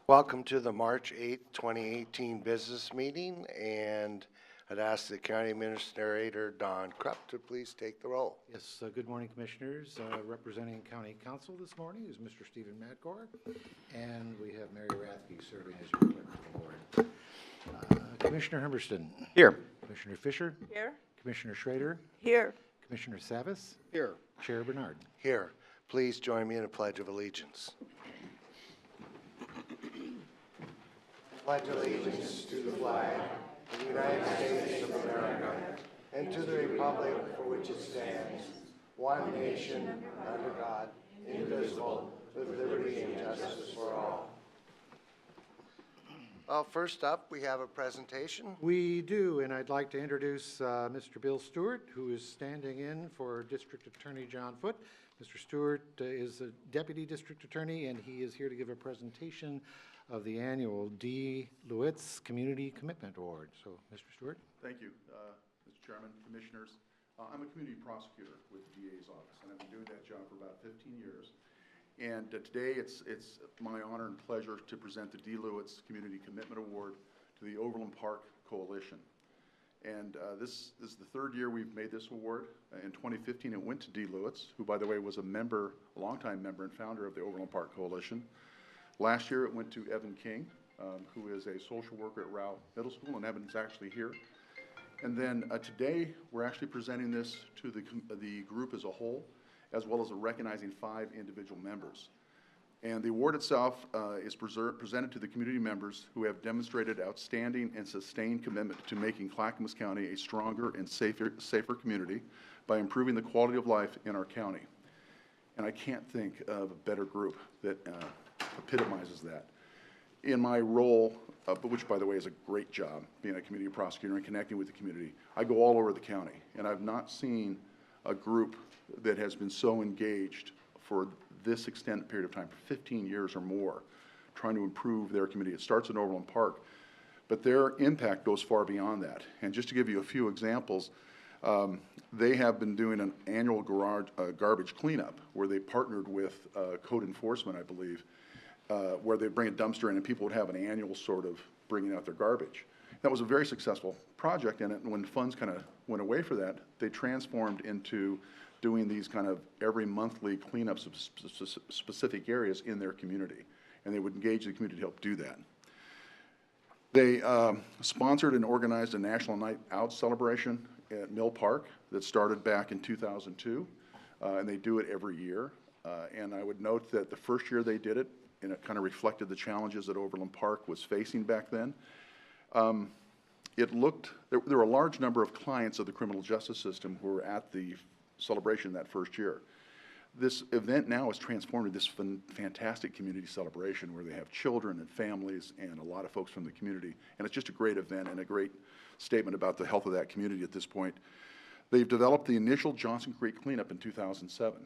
Welcome to the March 8th, 2018 business meeting, and I'd ask the County Administrator, Don Krupp, to please take the roll. Yes, good morning, Commissioners. Representing County Council this morning is Mr. Stephen Madgore, and we have Mary Rathke serving as your clerk of the board. Commissioner Humberston. Here. Commissioner Fisher. Here. Commissioner Schrader. Here. Commissioner Savis. Here. Chair Bernard. Here, please join me in a pledge of allegiance. Pledge allegiance to the flag of the United States of America and to the republic for which it stands, one nation, under God, indivisible, with liberty and justice for all. Well, first up, we have a presentation. We do, and I'd like to introduce Mr. Bill Stewart, who is standing in for District Attorney John Foote. Mr. Stewart is a Deputy District Attorney, and he is here to give a presentation of the annual D. Lewitz Community Commitment Award. So, Mr. Stewart. Thank you, Mr. Chairman, Commissioners. I'm a community prosecutor with the DA's office, and I've been doing that job for about 15 years. And today it's my honor and pleasure to present the D. Lewitz Community Commitment Award to the Overland Park Coalition. And this is the third year we've made this award. In 2015, it went to D. Lewitz, who, by the way, was a longtime member and founder of the Overland Park Coalition. Last year, it went to Evan King, who is a social worker at Rao Middle School, and Evan's actually here. And then today, we're actually presenting this to the group as a whole, as well as recognizing 5 individual members. And the award itself is presented to the community members who have demonstrated outstanding and sustained commitment to making Clackamas County a stronger and safer community by improving the quality of life in our county. And I can't think of a better group that epitomizes that. In my role, which by the way is a great job, being a community prosecutor and connecting with the community, I go all over the county, and I've not seen a group that has been so engaged for this extended period of time, for 15 years or more, trying to improve their community. It starts in Overland Park, but their impact goes far beyond that. And just to give you a few examples, they have been doing an annual garbage cleanup where they partnered with code enforcement, I believe, where they bring a dumpster in and people would have an annual sort of bringing out their garbage. That was a very successful project, and when funds kind of went away for that, they transformed into doing these kind of every monthly cleanups of specific areas in their community, and they would engage the community to help do that. They sponsored and organized a National Night Out celebration at Mill Park that started back in 2002, and they do it every year. And I would note that the first year they did it, and it kind of reflected the challenges that Overland Park was facing back then. There were a large number of clients of the criminal justice system who were at the celebration that first year. This event now is transformed into this fantastic community celebration where they have children and families and a lot of folks from the community. And it's just a great event and a great statement about the health of that community at this point. They've developed the initial Johnson Creek cleanup in 2007.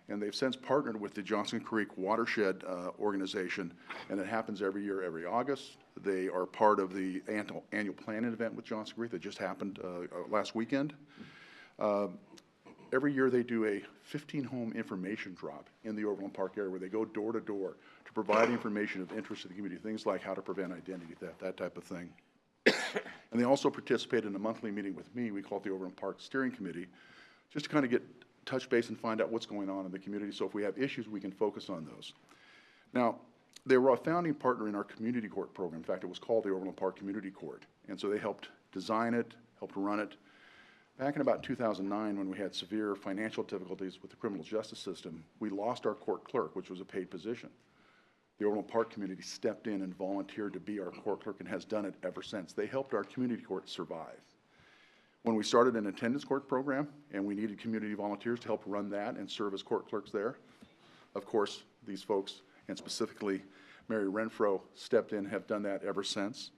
And they've since partnered with the Johnson Creek Watershed organization, and it happens every year, every August. They are part of the annual planning event with Johnson Creek that just happened last weekend. Every year they do a 15-home information drop in the Overland Park area where they go door to door to provide information of interest to the community, things like how to prevent identity theft, that type of thing. And they also participate in a monthly meeting with me. We call it the Overland Park Steering Committee, just to kind of touch base and find out what's going on in the community. So if we have issues, we can focus on those. Now, they were a founding partner in our community court program. In fact, it was called the Overland Park Community Court. And so they helped design it, helped run it. Back in about 2009, when we had severe financial difficulties with the criminal justice system, we lost our court clerk, which was a paid position. The Overland Park community stepped in and volunteered to be our court clerk and has done it ever since. They helped our community court survive. When we started an attendance court program and we needed community volunteers to help run that and serve as court clerks there, of course, these folks, and specifically Mary Renfro, stepped in, have done that ever since.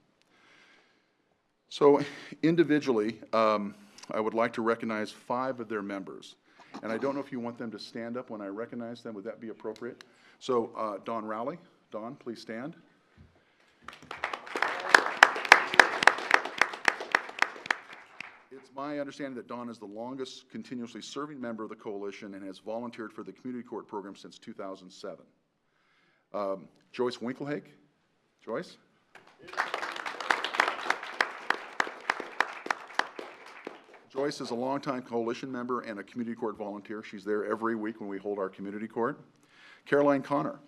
So individually, I would like to recognize 5 of their members. And I don't know if you want them to stand up when I recognize them. Would that be appropriate? So Don Rowley. Don, please stand. It's my understanding that Don is the longest continuously serving member of the coalition and has volunteered for the community court program since 2007. Joyce Winklehake. Joyce? Joyce is a longtime coalition member and a community court volunteer. She's there every week when we hold our community court. Caroline Connor.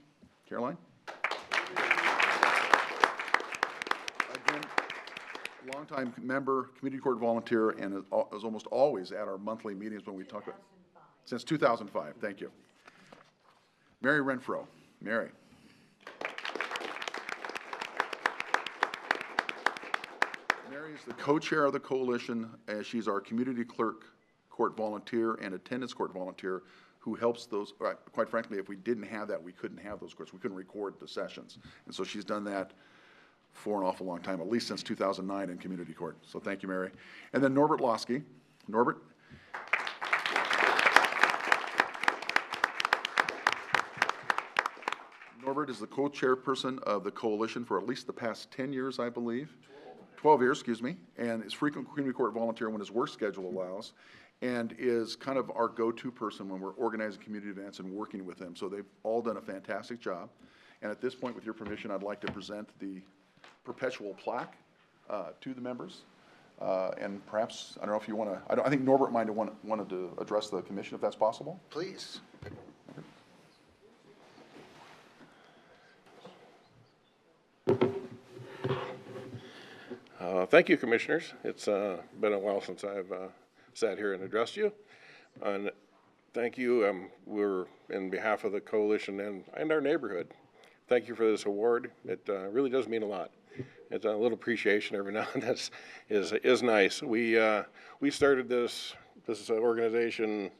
Caroline? Again, longtime member, community court volunteer, and is almost always at our monthly meetings when we talk about. Since 2005, thank you. Mary Renfro. Mary. Mary is the co-chair of the coalition, as she's our community clerk court volunteer and attendance court volunteer who helps those, quite frankly, if we didn't have that, we couldn't have those courts. We couldn't record the sessions. And so she's done that for an awful long time, at least since 2009 in community court. So thank you, Mary. And then Norbert Losky. Norbert. Norbert is the co-chairperson of the coalition for at least the past 10 years, I believe. 12 years, excuse me, and is frequent community court volunteer when his work schedule allows, and is kind of our go-to person when we're organizing community events and working with them. So they've all done a fantastic job. And at this point, with your permission, I'd like to present the perpetual plaque to the members. And perhaps, I don't know if you want to, I think Norbert might have wanted to address the commission, if that's possible. Please. Thank you, Commissioners. It's been a while since I've sat here and addressed you. And thank you. We're in behalf of the coalition and our neighborhood. Thank you for this award. It really does mean a lot. It's a little appreciation every now and then is nice. We started this organization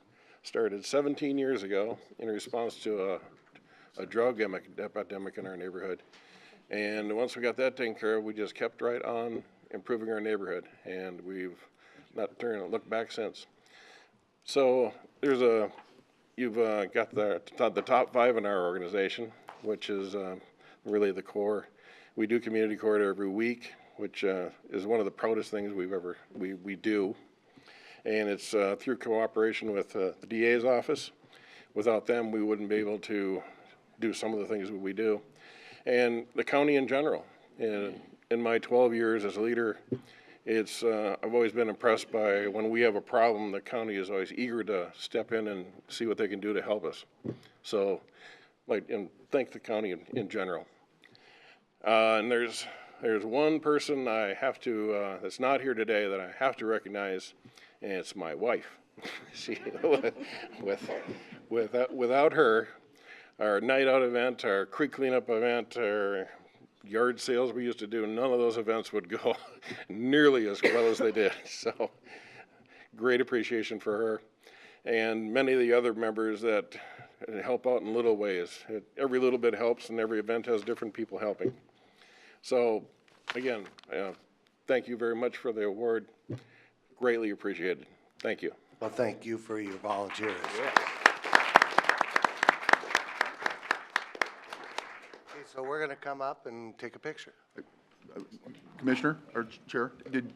started 17 years ago in response to a drug epidemic in our neighborhood. And once we got that taken care of, we just kept right on improving our neighborhood, and we've not looked back since. So you've got the top 5 in our organization, which is really the core. We do community court every week, which is one of the proudest things we do, and it's through cooperation with the DA's office. Without them, we wouldn't be able to do some of the things that we do, and the county in general. In my 12 years as a leader, I've always been impressed by when we have a problem, the county is always eager to step in and see what they can do to help us. So, and thank the county in general. And there's one person I have to, that's not here today, that I have to recognize, and it's my wife. Without her, our night out event, our creek cleanup event, our yard sales we used to do, none of those events would go nearly as well as they did. So great appreciation for her and many of the other members that help out in little ways. Every little bit helps, and every event has different people helping. So again, thank you very much for the award. Greatly appreciated. Thank you. Well, thank you for your volunteers. Yeah. So we're going to come up and take a picture. Commissioner or Chair, did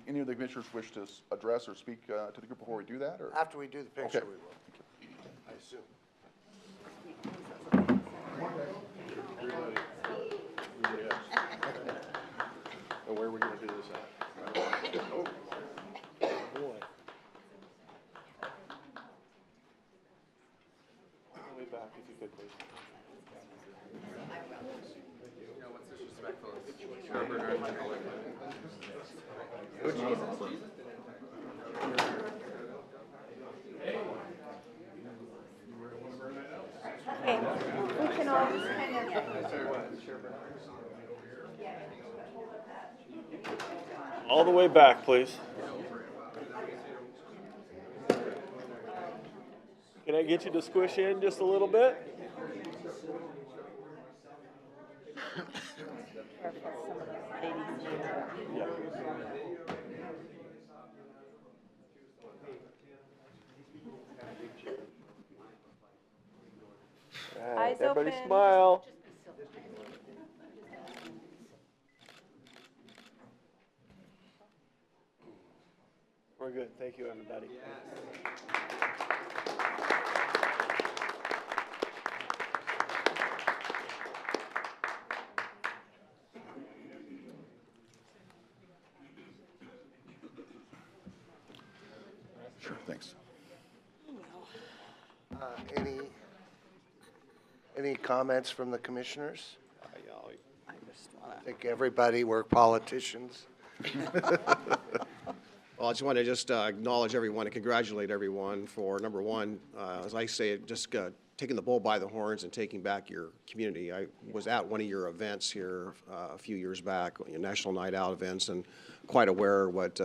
any of the commissioners wish to address or speak to the group before we do that? Or? After we do the picture, Okay. we will. I assume. And where are we going to do this at? Oh, boy. Way back, if you could, please. Okay, we can all just kind of. All the way back, please. Can I get you to squish in just a little bit? Eyes Everybody open. smile. We're good. Thank you, everybody. Thanks. Any comments from the commissioners? I think everybody, we're politicians. Well, I just want to acknowledge everyone and congratulate everyone for, number one, as I say, just taking the bull by the horns and taking back your community. I was at one of your events here a few years back, your National Night Out events, and quite aware what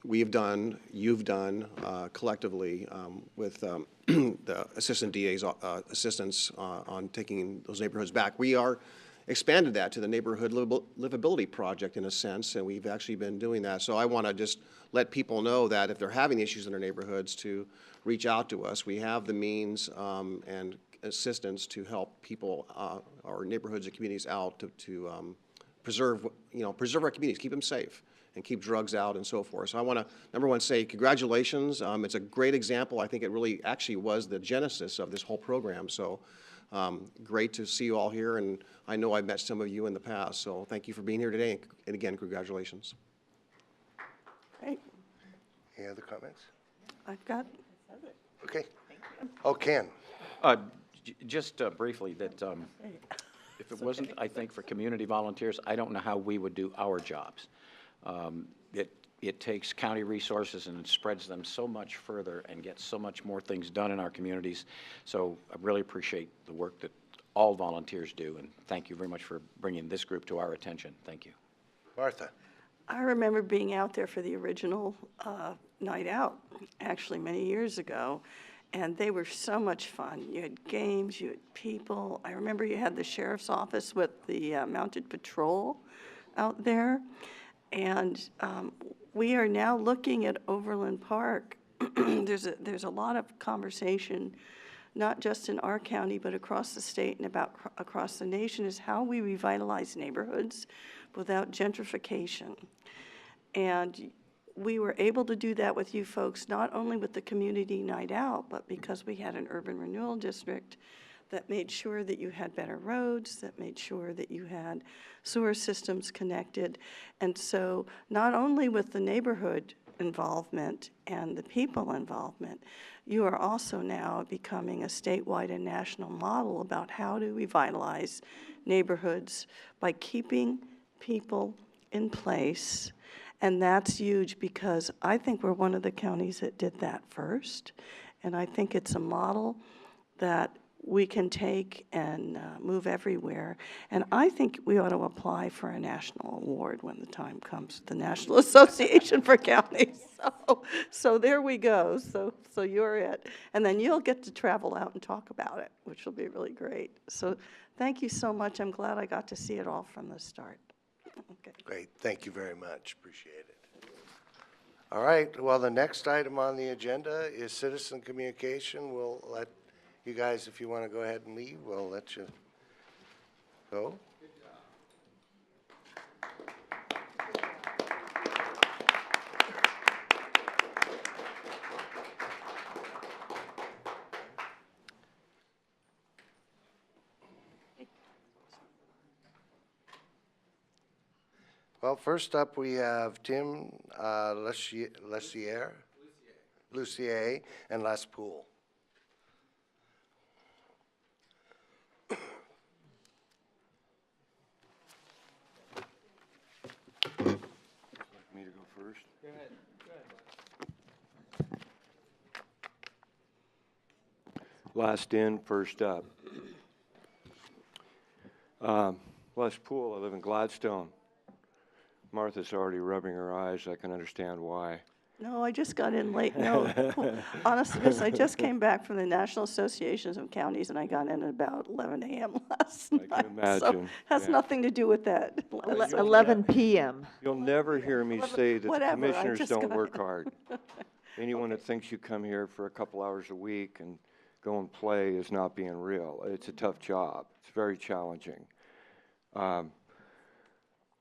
we've done, you've done collectively with the Assistant DA's assistance on taking those neighborhoods back. We are expanded that to the Neighborhood Livability Project in a sense, and we've actually been doing that. So I want to just let people know that if they're having issues in their neighborhoods to reach out to us. We have the means and assistance to help people, our neighborhoods and communities out to preserve our communities, keep them safe, and keep drugs out and so forth. So I want to, number one, say congratulations. It's a great example. I think it really actually was the genesis of this whole program. So great to see you all here, and I know I've met some of you in the past. So thank you for being here today, and again, congratulations. Great. Any other comments? I've got, Okay. Oh, Ken. Just briefly, that if it wasn't, I think, for community volunteers, I don't know how we would do our jobs. It takes county resources and it spreads them so much further and gets so much more things done in our communities. So I really appreciate the work that all volunteers do, and thank you very much for bringing this group to our attention. Thank you. Martha. I remember being out there for the original night out, actually many years ago, and they were so much fun. You had games, you had people. I remember you had the sheriff's office with the mounted patrol out there. And we are now looking at Overland Park. There's a lot of conversation, not just in our county, but across the state and across the nation, is how we revitalize neighborhoods without gentrification. And we were able to do that with you folks, not only with the community night out, but because we had an urban renewal district that made sure that you had better roads, that made sure that you had sewer systems connected. And so not only with the neighborhood involvement and the people involvement, you are also now becoming a statewide and national model about how to revitalize neighborhoods by keeping people in place. And that's huge, because I think we're one of the counties that did that first. And I think it's a model that we can take and move everywhere. And I think we ought to apply for a national award when the time comes, the National Association for Counties. So there we go. So you're it. And then you'll get to travel out and talk about it, which will be really great. So thank you so much. I'm glad I got to see it all from the start. Okay. Great. Thank you very much. Appreciate it. All right. Well, the next item on the agenda is citizen communication. We'll let you guys, if you want to go ahead and leave, we'll let you go. Well, first up, we have Tim Lucier and Les Poole. Me to go first? Go ahead. Last in, first up. Les Poole, I live in Gladstone. Martha's already rubbing her eyes. I can understand why. No, I just got in late. No, honestly, because I just came back from the National Associations of Counties, and I got in at about 11 a.m. last night. I can imagine. So has yeah. nothing to do with that. 11 p.m. You'll never hear me say that whatever, the I commissioners just don't got work in. hard. Anyone that thinks you come here for a couple hours a week and go and play is not being real. It's a tough job. It's very challenging.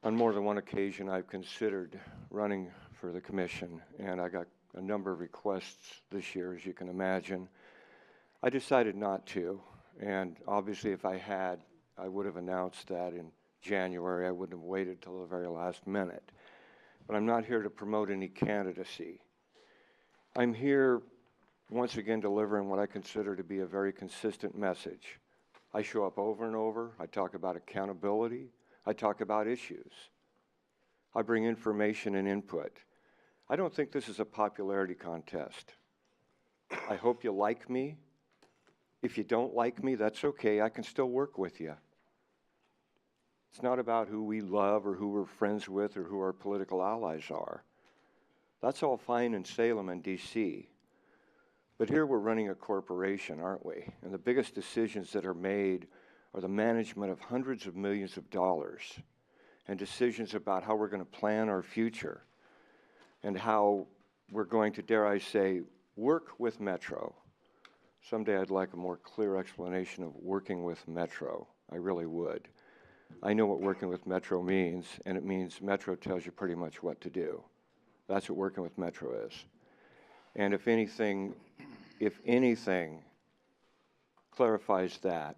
On more than one occasion, I've considered running for the commission, and I got a number of requests this year, as you can imagine. I decided not to, and obviously if I had, I would have announced that in January. I wouldn't have waited till the very last minute. But I'm not here to promote any candidacy. I'm here once again delivering what I consider to be a very consistent message. I show up over and over. I talk about accountability. I talk about issues. I bring information and input. I don't think this is a popularity contest. I hope you like me. If you don't like me, that's okay. I can still work with you. It's not about who we love or who we're friends with or who our political allies are. That's all fine in Salem and D.C. But here we're running a corporation, aren't we? And the biggest decisions that are made are the management of hundreds of millions of dollars and decisions about how we're going to plan our future and how we're going to, dare I say, work with Metro. Someday I'd like a more clear explanation of working with Metro. I really would. I know what working with Metro means, and it means Metro tells you pretty much what to do. That's what working with Metro is. And if anything clarifies that,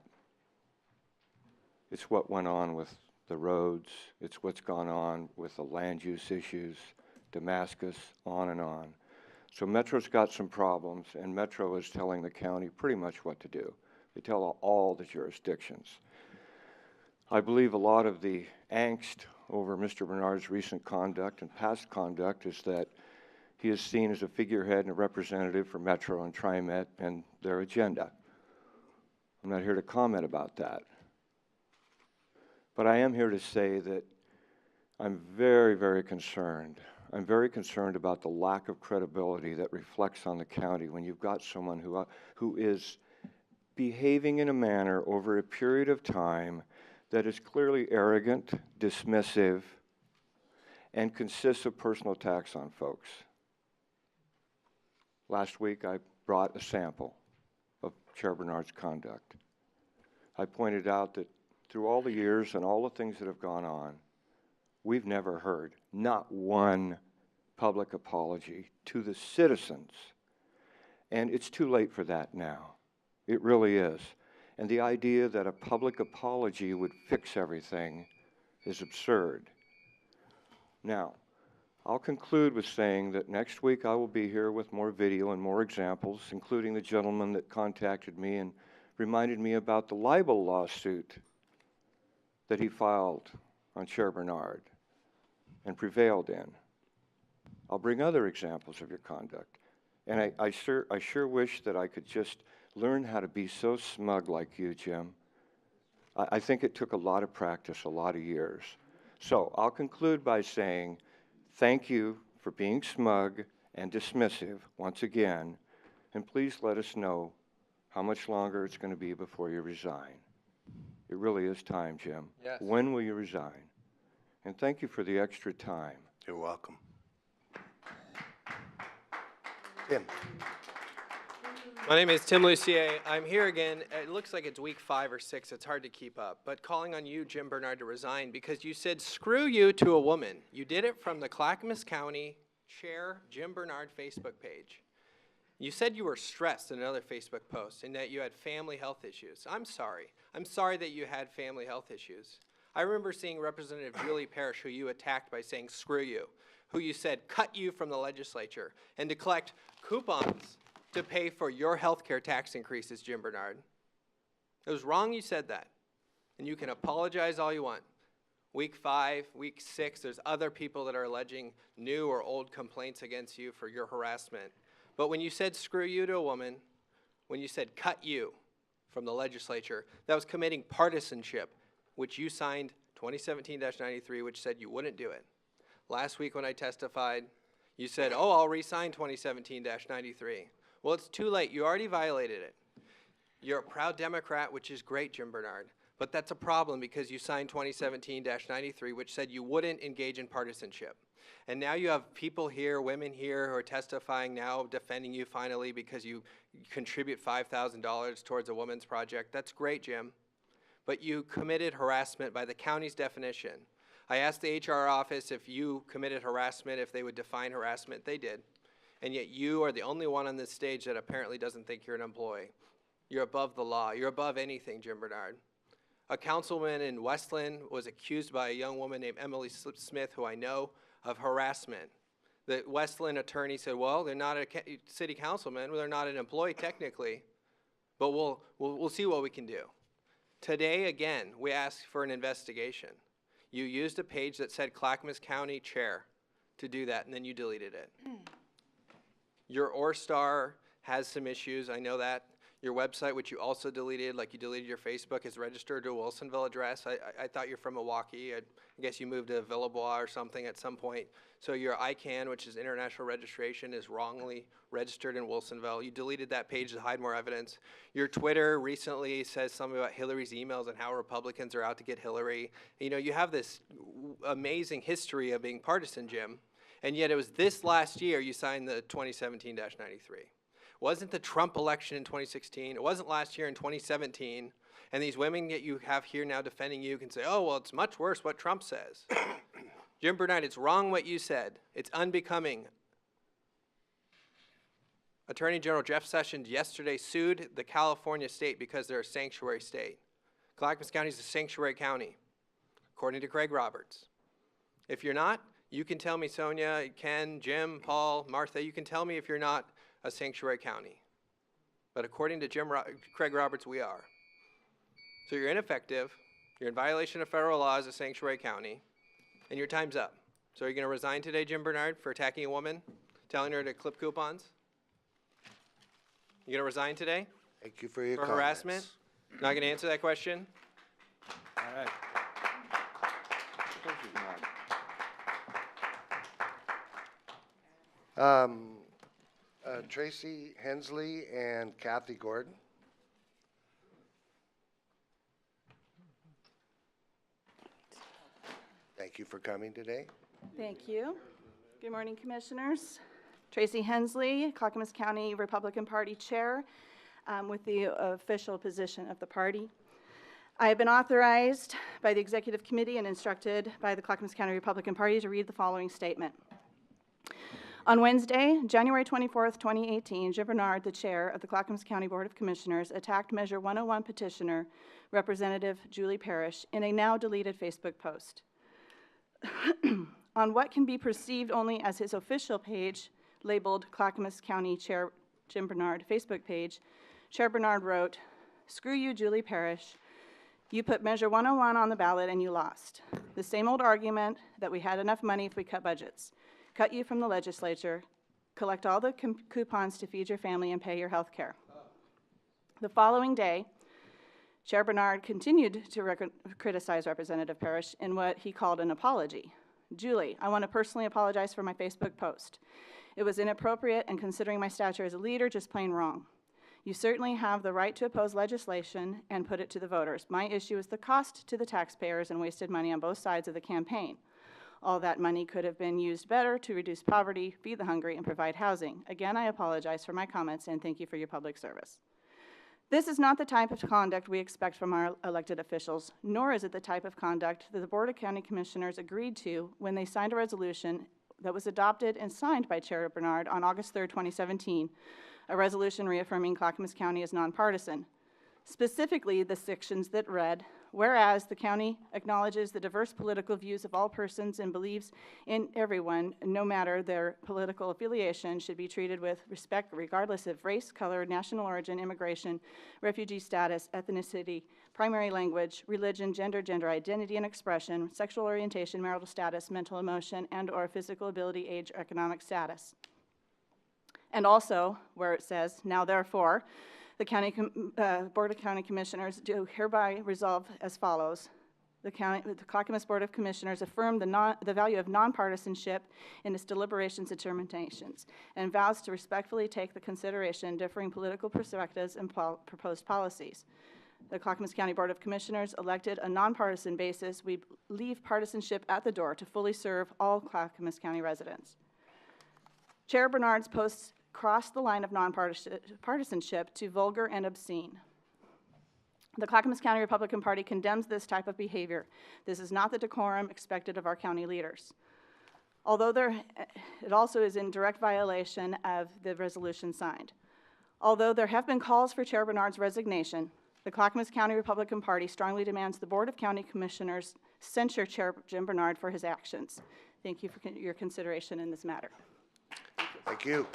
it's what went on with the roads, it's what's gone on with the land use issues, Damascus, on and on. So Metro's got some problems, and Metro is telling the county pretty much what to do. They tell all the jurisdictions. I believe a lot of the angst over Mr. Bernard's recent conduct and past conduct is that he is seen as a figurehead and a representative for Metro and TriMet and their agenda. I'm not here to comment about that. But I am here to say that I'm very, very concerned. I'm very concerned about the lack of credibility that reflects on the county when you've got someone who is behaving in a manner over a period of time that is clearly arrogant, dismissive, and consists of personal attacks on folks. Last week, I brought a sample of Chair Bernard's conduct. I pointed out that through all the years and all the things that have gone on, we've never heard not one public apology to the citizens. And it's too late for that now. It really is. And the idea that a public apology would fix everything is absurd. Now, I'll conclude with saying that next week I will be here with more video and more examples, including the gentleman that contacted me and reminded me about the libel lawsuit that he filed on Chair Bernard and prevailed in. I'll bring other examples of your conduct. And I sure wish that I could just learn how to be so smug like you, Jim. I think it took a lot of practice, a lot of years. So I'll conclude by saying thank you for being smug and dismissive once again, and please let us know how much longer it's going to be before you resign. It really is time, Jim. Yes. When will you resign? And thank you for the extra time. You're welcome. Tim. My name is Tim Lucier. I'm here again. It looks like it's week 5 or 6. It's hard to keep up. But calling on you, Jim Bernard, to resign because you said screw you to a woman. You did it from the Clackamas County Chair Jim Bernard Facebook page. You said you were stressed in another Facebook post and that you had family health issues. I'm sorry. I'm sorry that you had family health issues. I remember seeing Representative Julie Parrish, who you attacked by saying screw you, who you said cut you from the legislature and to collect coupons to pay for your health care tax increases, Jim Bernard. It was wrong you said that. And you can apologize all you want. Week 5, week 6, there's other people that are alleging new or old complaints against you for your harassment. But when you said screw you to a woman, when you said cut you from the legislature, that was committing partisanship, which you signed 2017-93, which said you wouldn't do it. Last week when I testified, you said, oh, I'll re-sign 2017-93. Well, it's too late. You already violated it. You're a proud Democrat, which is great, Jim Bernard. But that's a problem because you signed 2017-93, which said you wouldn't engage in partisanship. And now you have people here, women here, who are testifying now, defending you finally because you contribute $5,000 towards a women's project. That's great, Jim. But you committed harassment by the county's definition. I asked the HR office if you committed harassment, if they would define harassment. They did. And yet you are the only one on this stage that apparently doesn't think you're an employee. You're above the law. You're above anything, Jim Bernard. A councilman in Westland was accused by a young woman named Emily Smith, who I know, of harassment. The Westland attorney said, well, they're not a city councilman, they're not an employee technically, but we'll see what we can do. Today, again, we asked for an investigation. You used a page that said Clackamas County Chair to do that, and then you deleted it. Your OrStar has some issues, I know that. Your website, which you also deleted, like you deleted your Facebook, is registered to a Wilsonville address. I thought you're from Milwaukee. I guess you moved to Villebois or something at some point. So your ICANN, which is international registration, is wrongly registered in Wilsonville. You deleted that page to hide more evidence. Your Twitter recently says something about Hillary's emails and how Republicans are out to get Hillary. You know, you have this amazing history of being partisan, Jim, and yet it was this last year you signed the 2017-93. Wasn't the Trump election in 2016. It wasn't last year in 2017. And these women that you have here now defending you can say, oh, well, it's much worse what Trump says. Jim Bernard, it's wrong what you said. It's unbecoming. Attorney General Jeff Sessions yesterday sued the California state because they're a sanctuary state. Clackamas County is a sanctuary county, according to Craig Roberts. If you're not, you can tell me, Sonia, Ken, Jim, Paul, Martha, you can tell me if you're not a sanctuary county. But according to Craig Roberts, we are. So you're ineffective, you're in violation of federal law as a sanctuary county, and your time's up. So are you going to resign today, Jim Bernard, for attacking a woman, telling her to clip coupons? You going to resign today? Thank you for your For comments. harassment? Not going to answer that question? All right. Of course he's not. Tracy Hensley and Kathy Gordon. Thank you for coming today. Thank you. Good morning, Commissioners. Tracy Hensley, Clackamas County Republican Party Chair, with the official position of the party. I have been authorized by the Executive Committee and instructed by the Clackamas County Republican Party to read the following statement. On Wednesday, January 24th, 2018, Jim Bernard, the chair of the Clackamas County Board of Commissioners, attacked Measure 101 petitioner, Representative Julie Parrish, in a now deleted Facebook post. On what can be perceived only as his official page, labeled Clackamas County Chair Jim Bernard Facebook page, Chair Bernard wrote, "Screw you, Julie Parrish. You put Measure 101 on the ballot and you lost. The same old argument that we had enough money if we cut budgets. Cut you from the legislature, collect all the coupons to feed your family and pay your health care." The following day, Chair Bernard continued to criticize Representative Parrish in what he called an apology. "Julie, I want to personally apologize for my Facebook post. It was inappropriate and, considering my stature as a leader, just plain wrong. You certainly have the right to oppose legislation and put it to the voters. My issue is the cost to the taxpayers and wasted money on both sides of the campaign. All that money could have been used better to reduce poverty, feed the hungry, and provide housing. Again, I apologize for my comments and thank you for your public service. This is not the type of conduct we expect from our elected officials, nor is it the type of conduct that the Board of County Commissioners agreed to when they signed a resolution that was adopted and signed by Chair Bernard on August 3rd, 2017, a resolution reaffirming Clackamas County as nonpartisan. Specifically, the sections that read, whereas the county acknowledges the diverse political views of all persons and believes in everyone, no matter their political affiliation, should be treated with respect regardless of race, color, national origin, immigration, refugee status, ethnicity, primary language, religion, gender identity and expression, sexual orientation, marital status, mental emotion, and/or physical ability, age, or economic status. And also, where it says, now therefore, the Board of County Commissioners do hereby resolve as follows. The Clackamas Board of Commissioners affirm the value of nonpartisanship in its deliberations and determinations, and vows to respectfully take the consideration differing political perspectives and proposed policies. The Clackamas County Board of Commissioners elected a nonpartisan basis. We leave partisanship at the door to fully serve all Clackamas County residents. Chair Bernard's posts crossed the line of nonpartisanship to vulgar and obscene. The Clackamas County Republican Party condemns this type of behavior. This is not the decorum expected of our county leaders. Although it also is in direct violation of the resolution signed. Although there have been calls for Chair Bernard's resignation, the Clackamas County Republican Party strongly demands the Board of County Commissioners censure Chair Jim Bernard for his actions. Thank you for your consideration in this matter. Thank you.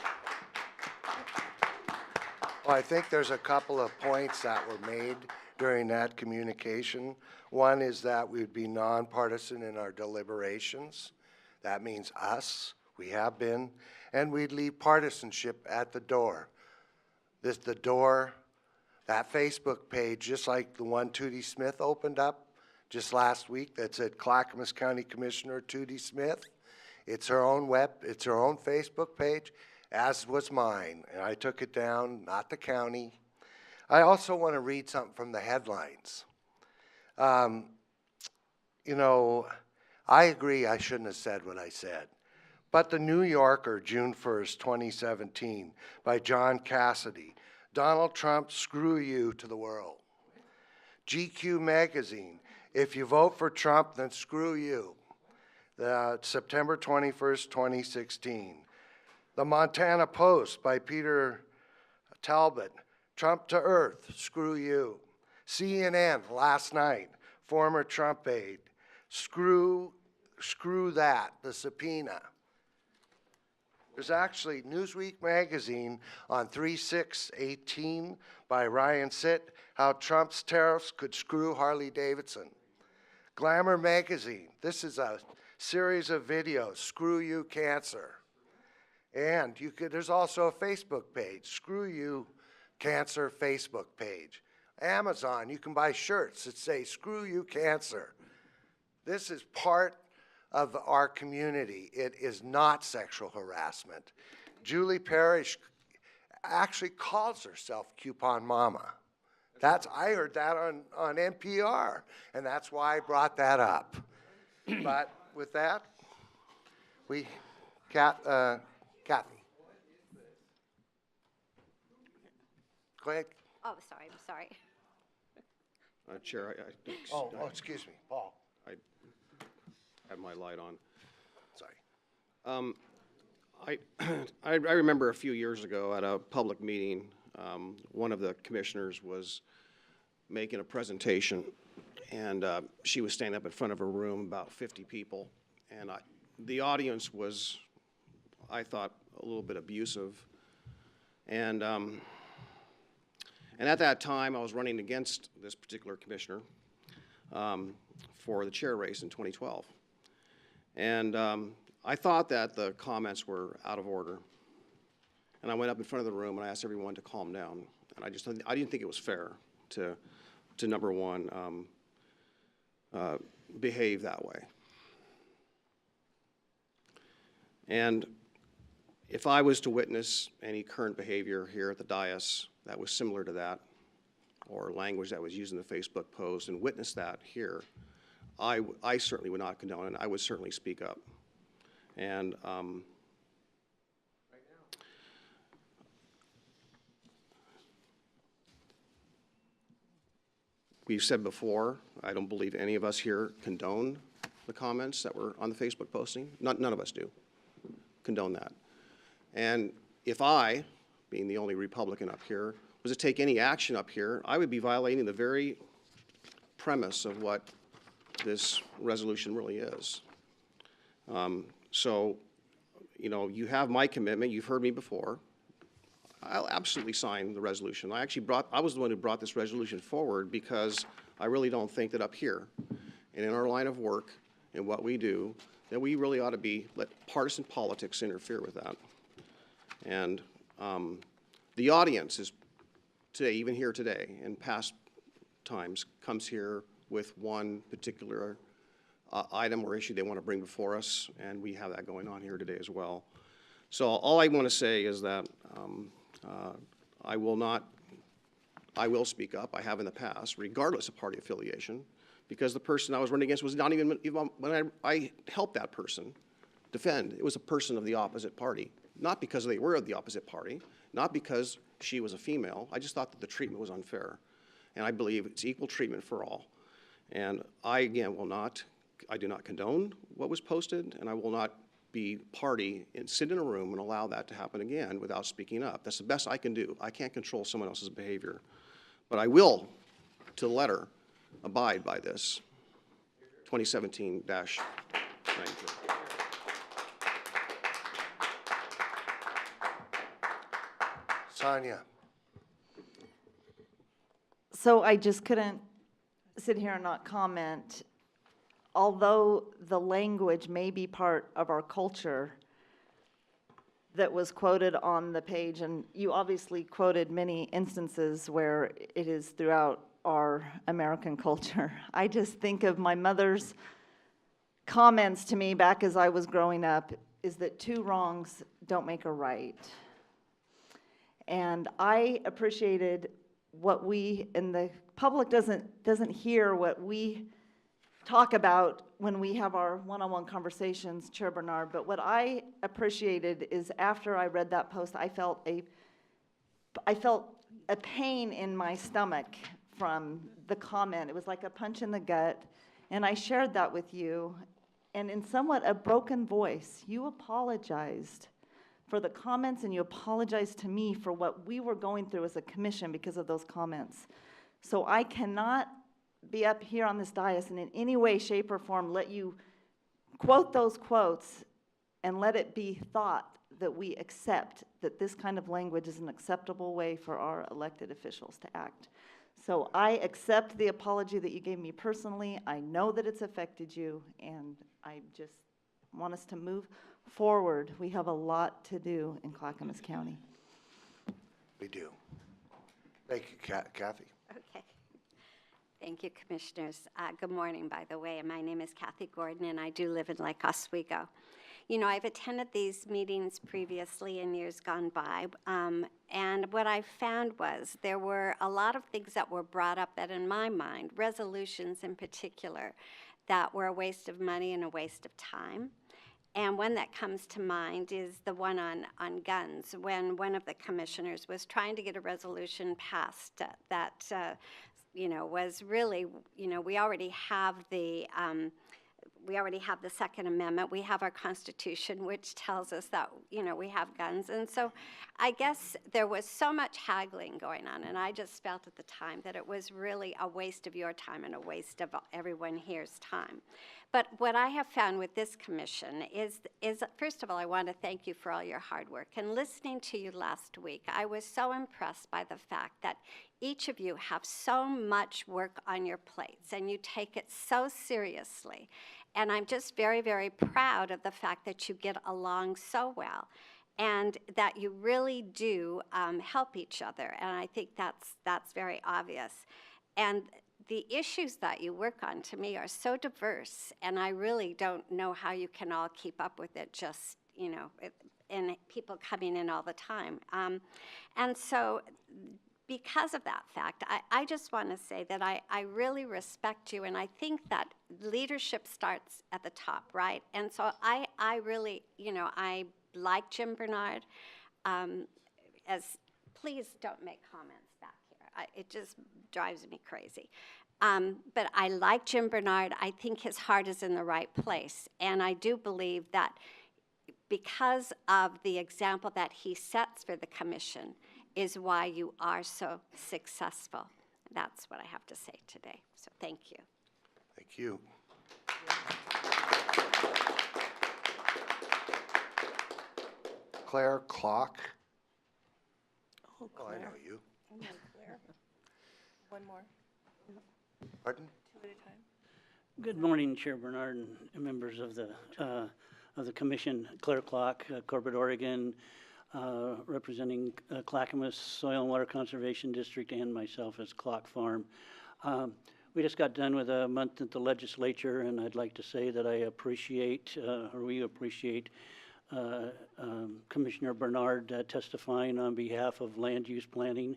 Well, I think there's a couple of points that were made during that communication. One is that we would be nonpartisan in our deliberations. That means us, we have been, and we'd leave partisanship at the door. The door, that Facebook page, just like the one Tootie Smith opened up just last week that said Clackamas County Commissioner Tootie Smith. It's her own Facebook page, as was mine, and I took it down, not the county. I also want to read something from the headlines. You know, I agree I shouldn't have said what I said. But the New Yorker, June 1st, 2017, by John Cassidy, Donald Trump, screw you to the world. GQ magazine, if you vote for Trump, then screw you. September 21st, 2016. The Montana Post by Peter Talbot, Trump to Earth, screw you. CNN last night, former Trump aide, screw that, the subpoena. There's actually Newsweek magazine on 3/6/18 by Ryan Sitt, how Trump's tariffs could screw Harley Davidson. Glamour magazine, this is a series of videos, screw you cancer. And there's also a Facebook page, screw you cancer Facebook page. Amazon, you can buy shirts that say screw you cancer. This is part of our community. It is not sexual harassment. Julie Parrish actually calls herself Coupon Mama. I heard that on NPR, and that's why I brought that up. But with that, Kathy. Go ahead. Oh, sorry, I'm sorry. Chair, Excuse me, Paul. I had my light on. Sorry. I remember a few years ago at a public meeting, one of the commissioners was making a presentation, and she was standing up in front of a room, about 50 people, and the audience was, I thought, a little bit abusive. And at that time, I was running against this particular commissioner for the chair race in 2012. And I thought that the comments were out of order. And I went up in front of the room and I asked everyone to calm down. And I didn't think it was fair to number one, behave that way. And if I was to witness any current behavior here at the dais that was similar to that, or language that was used in the Facebook post, and witness that here, I certainly would not condone it. I would certainly speak up. And we've said before, I don't believe any of us here condone the comments that were on the Facebook posting. None of us do condone that. And if I, being the only Republican up here, was to take any action up here, I would be violating the very premise of what this resolution really is. So, you know, you have my commitment. You've heard me before. I'll absolutely sign the resolution. I was the one who brought this resolution forward because I really don't think that up here and in our line of work and what we do, that we really ought to let partisan politics interfere with that. And the audience is today, even here today, in past times, comes here with one particular item or issue they want to bring before us, and we have that going on here today as well. So all I want to say is that I will speak up. I have in the past, regardless of party affiliation, because the person I was running against was not even when I helped that person defend, it was a person of the opposite party. Not because they were of the opposite party, not because she was a female. I just thought that the treatment was unfair. And I believe it's equal treatment for all. And I, again, I do not condone what was posted, and I will not be party and sit in a room and allow that to happen again without speaking up. That's the best I can do. I can't control someone else's behavior. But I will, to the letter, abide by this 2017-93. Sonia. So I just couldn't sit here and not comment. Although the language may be part of our culture that was quoted on the page, and you obviously quoted many instances where it is throughout our American culture. I just think of my mother's comments to me back as I was growing up, is that two wrongs don't make a right. And I appreciated what we, and the public doesn't hear what we talk about when we have our one-on-one conversations, Chair Bernard, but what I appreciated is after I read that post, I felt a pain in my stomach from the comment. It was like a punch in the gut, and I shared that with you, and in somewhat a broken voice, you apologized for the comments, and you apologized to me for what we were going through as a commission because of those comments. So I cannot be up here on this dais and in any way, shape, or form let you quote those quotes and let it be thought that we accept that this kind of language is an acceptable way for our elected officials to act. So I accept the apology that you gave me personally. I know that it's affected you, and I just want us to move forward. We have a lot to do in Clackamas County. We do. Thank you, Kathy. Okay. Thank you, Commissioners. Good morning, by the way. My name is Kathy Gordon, and I do live in Lake Oswego. You know, I've attended these meetings previously in years gone by, and what I found was there were a lot of things that were brought up that, in my mind, resolutions in particular, that were a waste of money and a waste of time. And one that comes to mind is the one on guns, when one of the commissioners was trying to get a resolution passed that you know, was really, you know, we already have the Second Amendment. We have our Constitution, which tells us that, you know, we have guns. And so I guess there was so much haggling going on, and I just felt at the time that it was really a waste of your time and a waste of everyone here's time. But what I have found with this commission is first of all, I want to thank you for all your hard work. And listening to you last week, I was so impressed by the fact that each of you have so much work on your plates, and you take it so seriously. And I'm just very, very proud of the fact that you get along so well, and that you really do help each other. And I think that's very obvious. And the issues that you work on, to me, are so diverse, and I really don't know how you can all keep up with it, just, you know, and people coming in all the time. And so because of that fact, I just want to say that I really respect you, and I think that leadership starts at the top, right? And so I really, you know, I like Jim Bernard. Please don't make comments back here. It just drives me crazy. But I like Jim Bernard. I think his heart is in the right place, and I do believe that because of the example that he sets for the commission is why you are so successful. That's what I have to say today. So thank you. Thank you. Claire Clock. Oh, Oh, I Claire. know you. I know Claire. One more. Pardon? Two at a time. Good morning, Chair Bernard and members of the commission. Claire Clock, Corbett, Oregon, representing Clackamas Soil and Water Conservation District, and myself as Clock Farm. We just got done with a month at the legislature, and I'd like to say that I appreciate, or we appreciate, Commissioner Bernard testifying on behalf of land use planning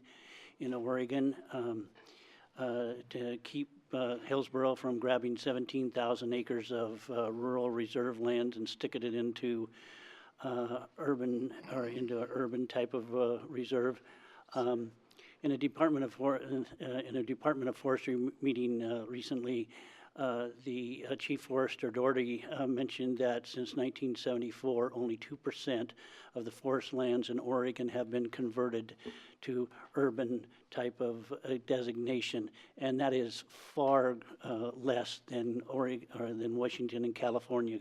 in Oregon to keep Hillsborough from grabbing 17,000 acres of rural reserve land and sticking it into urban, or into an urban type of reserve. In a Department of Forestry meeting recently, The Chief Forester Doherty mentioned that since 1974, only 2% of the forest lands in Oregon have been converted to urban type of designation, and that is far less than Oregon or than Washington and California.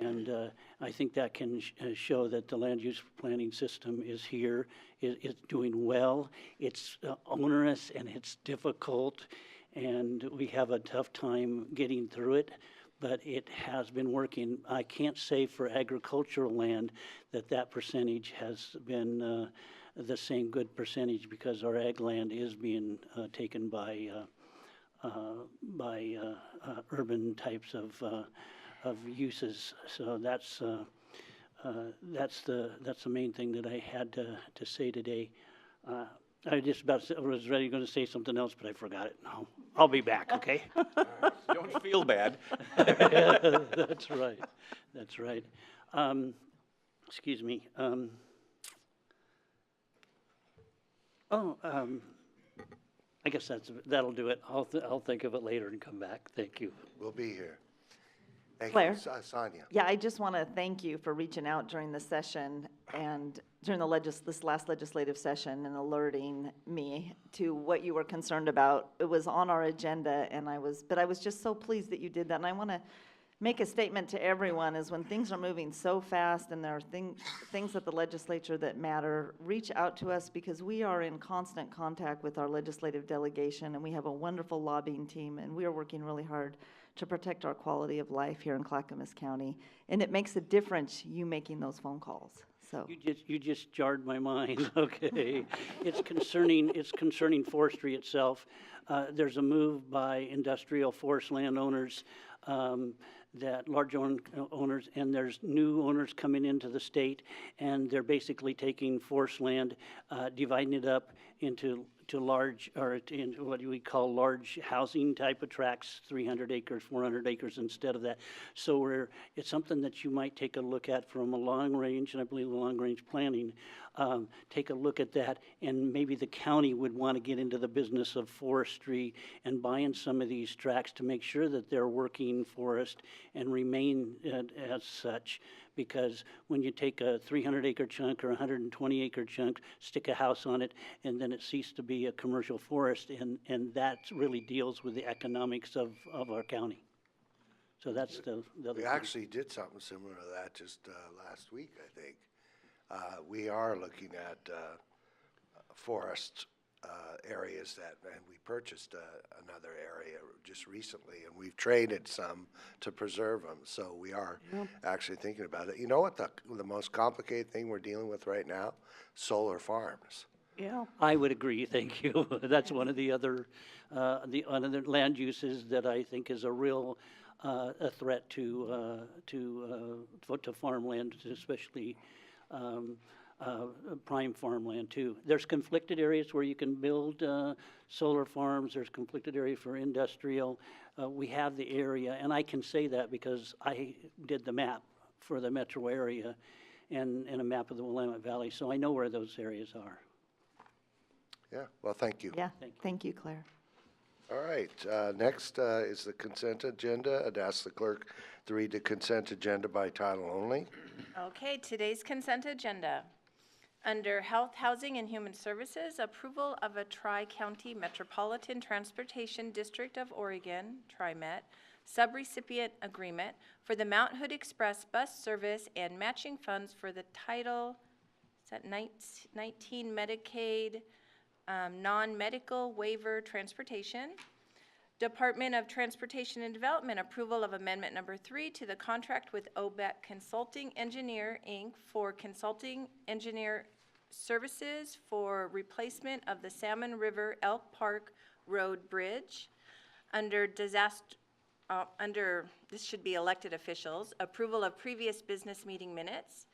And I think that can show that the land use planning system is here, is doing well. It's onerous and it's difficult, and we have a tough time getting through it, but it has been working. I can't say for agricultural land that percentage has been the same good percentage, because our ag land is being taken by urban types of uses. So that's the main thing that I had to say today. I was ready going to say something else, but I forgot it. No, I'll be back, okay? Don't feel bad. That's right. That's right. Excuse me. I guess that'll do it. I'll think of it later and come back. Thank you. We'll be here. Thank Claire? you. Sonia. Yeah, I just want to thank you for reaching out during the session and during this last legislative session and alerting me to what you were concerned about. It was on our agenda, but I was just so pleased that you did that. And I want to make a statement to everyone is when things are moving so fast and there are things at the legislature that matter, reach out to us, because we are in constant contact with our legislative delegation, and we have a wonderful lobbying team, and we are working really hard to protect our quality of life here in Clackamas County. And it makes a difference, you making those phone calls. So You just jarred my mind. Okay, it's concerning forestry itself. There's a move by industrial forest landowners, that large owners, and there's new owners coming into the state, and they're basically taking forest land, dividing it up into large, or in what we call large housing type of tracts, 300 acres, 400 acres instead of that. So it's something that you might take a look at from a long range, and I believe the long range planning, take a look at that, and maybe the county would want to get into the business of forestry and buying some of these tracts to make sure that they're working forest and remain as such. Because when you take a 300-acre chunk or a 120-acre chunk, stick a house on it, and then it ceases to be a commercial forest, and that really deals with the economics of our county. So that's the other We thing. actually did something similar to that just last week, I think. We are looking at forest areas and we purchased another area just recently, and we've traded some to preserve them. So we are actually thinking about it. You know what the most complicated thing we're dealing with right now? Solar farms. Yeah. I would agree, thank you. That's one of the other land uses that I think is a real a threat to farmland, especially prime farmland too. There's conflicted areas where you can build solar farms. There's conflicted area for industrial. We have the area, and I can say that because I did the map for the metro area and a map of the Willamette Valley, so I know where those areas are. Yeah, well, thank you. yeah, thank you, Claire. All right, next is the consent agenda. I'd ask the clerk to read the consent agenda by title only. Okay, today's consent agenda. Under Health, Housing, and Human Services, approval of a Tri-County Metropolitan Transportation District of Oregon, TriMet, subrecipient agreement for the Mount Hood Express bus service and matching funds for the Title, is that 19 Medicaid non-medical waiver transportation. Department of Transportation and Development, approval of amendment number 3 to the contract with OBEC Consulting Engineer, Inc. for consulting engineer services for replacement of the Salmon River Elk Park Road Bridge. Under this should be elected officials, approval of previous business meeting minutes.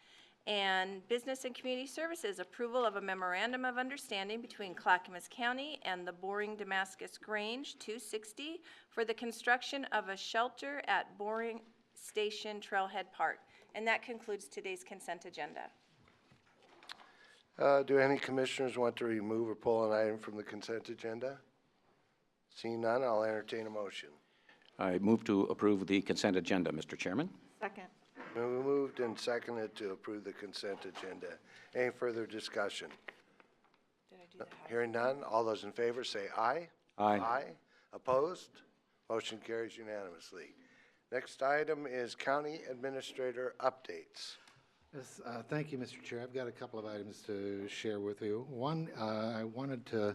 And Business and Community Services, approval of a memorandum of understanding between Clackamas County and the Boring Damascus Grange 260 for the construction of a shelter at Boring Station Trailhead Park. And that concludes today's consent agenda. Do any commissioners want to remove or pull an item from the consent agenda? Seeing none, I'll entertain a motion. I move to approve the consent agenda, Mr. Chairman. Second. We moved and seconded to approve the consent agenda. Any further discussion? Hearing none, all those in favor say aye. Aye. Aye. Opposed? Motion carries unanimously. Next item is county administrator updates. Yes, thank you, Mr. Chair. I've got a couple of items to share with you. One, I wanted to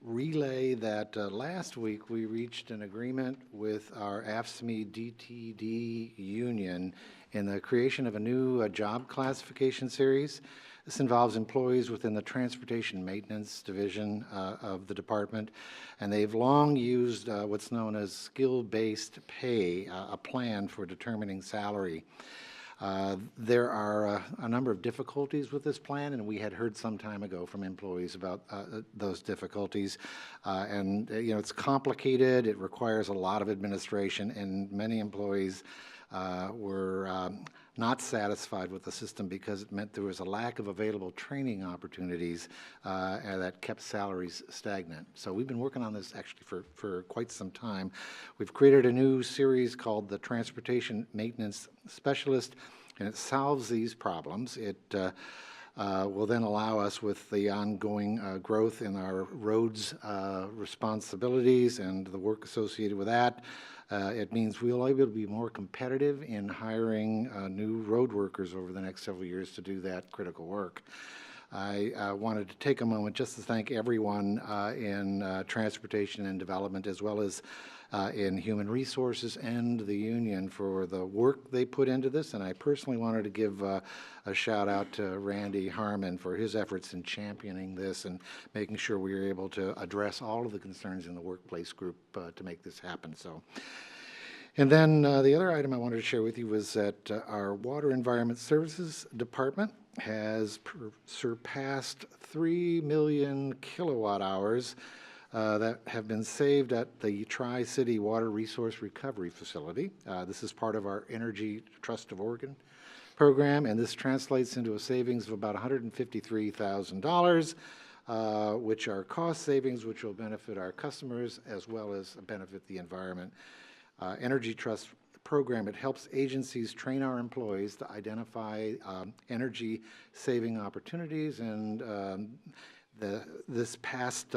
relay that last week we reached an agreement with our AFSCME DTD union in the creation of a new job classification series. This involves employees within the Transportation Maintenance Division of the department, and they've long used what's known as skill-based pay, a plan for determining salary. There are a number of difficulties with this plan, and we had heard some time ago from employees about those difficulties. You know, it's complicated, it requires a lot of administration, and many employees were not satisfied with the system because it meant there was a lack of available training opportunities and that kept salaries stagnant. So we've been working on this actually for quite some time. We've created a new series called the Transportation Maintenance Specialist, and it solves these problems. It will then allow us, with the ongoing growth in our roads responsibilities and the work associated with that, it means we'll be able to be more competitive in hiring new road workers over the next several years to do that critical work. I wanted to take a moment just to thank everyone in transportation and development, as well as in human resources and the union, for the work they put into this. And I personally wanted to give a shout out to Randy Harmon for his efforts in championing this and making sure we were able to address all of the concerns in the workplace group to make this happen. So. And then the other item I wanted to share with you was that our Water Environment Services Department has surpassed 3 million kilowatt hours that have been saved at the Tri-City Water Resource Recovery Facility. This is part of our Energy Trust of Oregon program, and this translates into a savings of about $153,000, which are cost savings which will benefit our customers as well as benefit the environment. Energy Trust program, it helps agencies train our employees to identify energy saving opportunities, and this past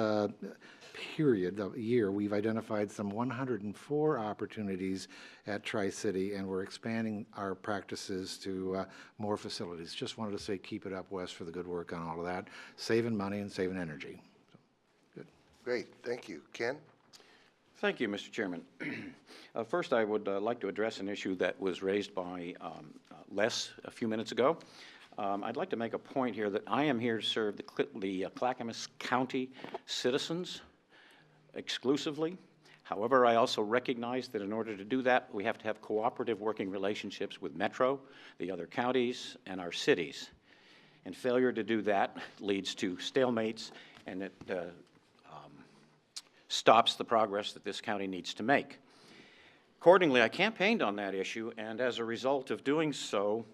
period, the year, we've identified some 104 opportunities at Tri-City, and we're expanding our practices to more facilities. Just wanted to say keep it up, Wes, for the good work on all of that, saving money and saving energy. So, good. Great, thank you. Ken? Thank you, Mr. Chairman. First, I would like to address an issue that was raised by Les a few minutes ago. I'd like to make a point here that I am here to serve the Clackamas County citizens exclusively. However, I also recognize that in order to do that, we have to have cooperative working relationships with Metro, the other counties, and our cities. And failure to do that leads to stalemates, and it stops the progress that this county needs to make. Accordingly, I campaigned on that issue, and as a result of doing so,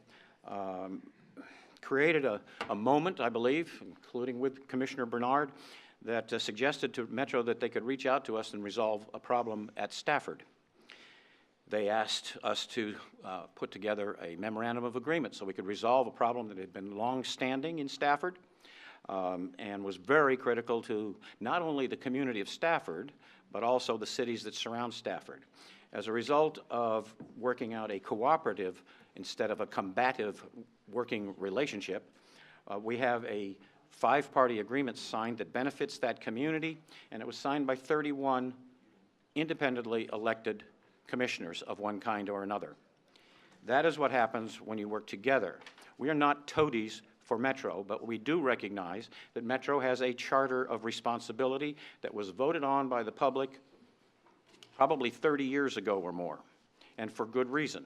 created a moment, I believe, including with Commissioner Bernard, that suggested to Metro that they could reach out to us and resolve a problem at Stafford. They asked us to put together a memorandum of agreement so we could resolve a problem that had been long-standing in Stafford, and was very critical to not only the community of Stafford, but also the cities that surround Stafford. As a result of working out a cooperative instead of a combative working relationship, we have a 5-party agreement signed that benefits that community, and it was signed by 31 independently elected commissioners of one kind or another. That is what happens when you work together. We are not toadies for Metro, but we do recognize that Metro has a charter of responsibility that was voted on by the public probably 30 years ago or more, and for good reason,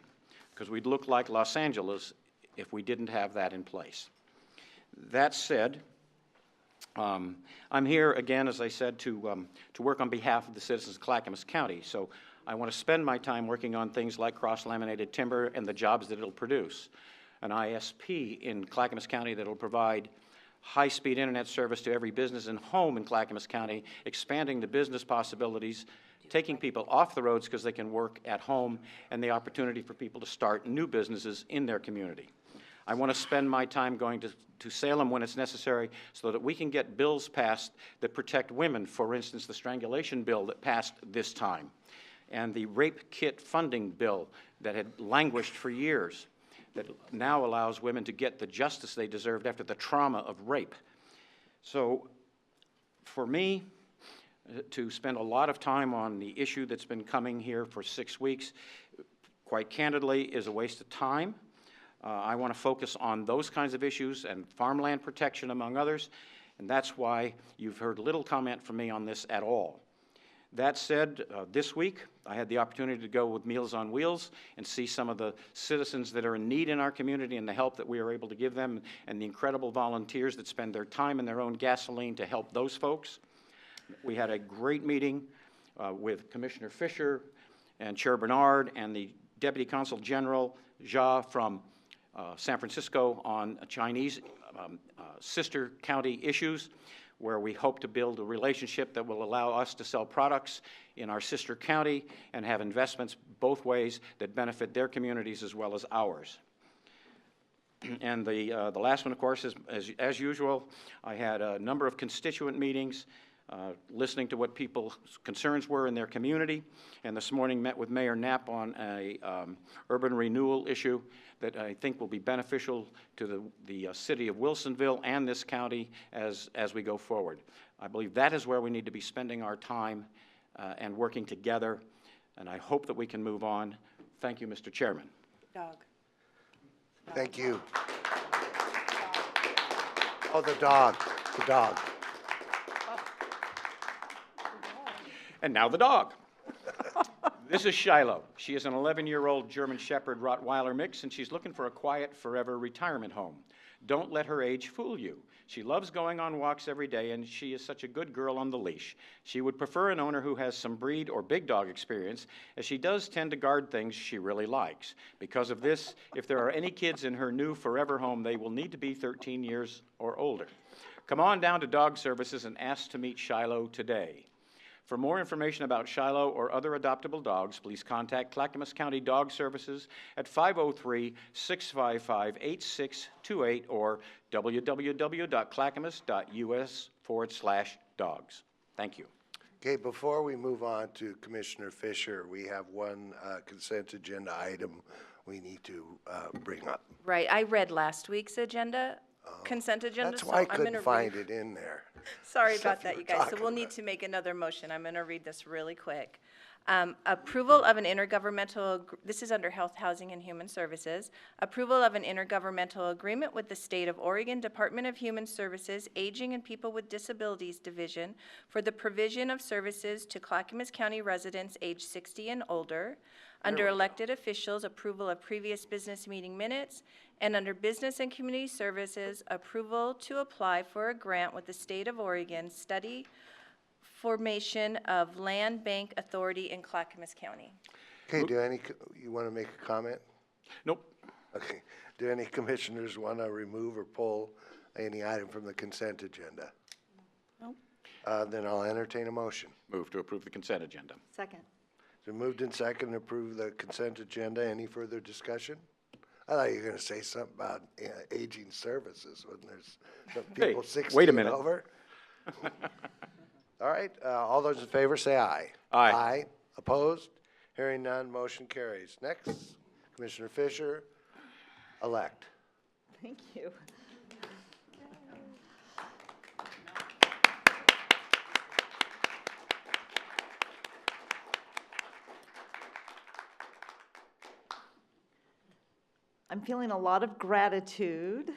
because we'd look like Los Angeles if we didn't have that in place. That said, I'm here again, as I said, to work on behalf of the citizens of Clackamas County. So I want to spend my time working on things like cross-laminated timber and the jobs that it'll produce, an ISP in Clackamas County that will provide high-speed internet service to every business and home in Clackamas County, expanding the business possibilities taking people off the roads because they can work at home, and the opportunity for people to start new businesses in their community. I want to spend my time going to Salem when it's necessary so that we can get bills passed that protect women, for instance, the strangulation bill that passed this time, and the rape kit funding bill that had languished for years, that now allows women to get the justice they deserved after the trauma of rape. So for me, to spend a lot of time on the issue that's been coming here for 6 weeks, quite candidly, is a waste of time. I want to focus on those kinds of issues and farmland protection, among others, and that's why you've heard little comment from me on this at all. That said, this week, I had the opportunity to go with Meals on Wheels and see some of the citizens that are in need in our community and the help that we are able to give them, and the incredible volunteers that spend their time and their own gasoline to help those folks. We had a great meeting with Commissioner Fisher and Chair Bernard and the Deputy Consul General Jia from San Francisco on Chinese sister county issues, where we hope to build a relationship that will allow us to sell products in our sister county and have investments both ways that benefit their communities as well as ours. And the last one, of course, is as usual, I had a number of constituent meetings, listening to what people's concerns were in their community, and this morning met with Mayor Knapp on a urban renewal issue that I think will be beneficial to the city of Wilsonville and this county as we go forward. I believe that is where we need to be spending our time and working together, and I hope that we can move on. Thank you, Mr. Chairman. Dog. Thank you. Oh, the dog, the dog. And now the dog. This is Shiloh. She is an 11-year-old German Shepherd Rottweiler mix, and she's looking for a quiet, forever retirement home. Don't let her age fool you. She loves going on walks every day, and she is such a good girl on the leash. She would prefer an owner who has some breed or big dog experience, as she does tend to guard things she really likes. Because of this, if there are any kids in her new forever home, they will need to be 13 years or older. Come on down to Dog Services and ask to meet Shiloh today. For more information about Shiloh or other adoptable dogs, please contact Clackamas County Dog Services at 503-655-8628 or www.clackamas.us/dogs. Thank you. Okay, before we move on to Commissioner Fisher, we have one consent agenda item we need to bring up. Right, I read last week's agenda, consent agenda. That's why I so I'm gonna couldn't find it in there. Sorry Stuff about that, you you were guys. So talking we'll need about. to make another motion. I'm going to read this really quick. Approval of an intergovernmental, this is under Health, Housing, and Human Services. Approval of an intergovernmental agreement with the State of Oregon Department of Human Services, Aging and People with Disabilities Division for the provision of services to Clackamas County residents age 60 and older. Under elected officials, approval of previous business meeting minutes. And under Business and Community Services, approval to apply for a grant with the State of Oregon study formation of Land Bank Authority in Clackamas County. Okay, you want to make a comment? Nope. Okay. Do any commissioners want to remove or pull any item from the consent agenda? Nope. Then I'll entertain a motion. Move to approve the consent agenda. Second. So moved in second to approve the consent agenda. Any further discussion? I thought you were going to say something about aging services when there's some people 60 wait a and minute. over. All right, all those in favor say aye. Aye. Aye. Opposed? Hearing none, motion carries. Next, Commissioner Fisher, elect. Thank you. I'm feeling a lot of gratitude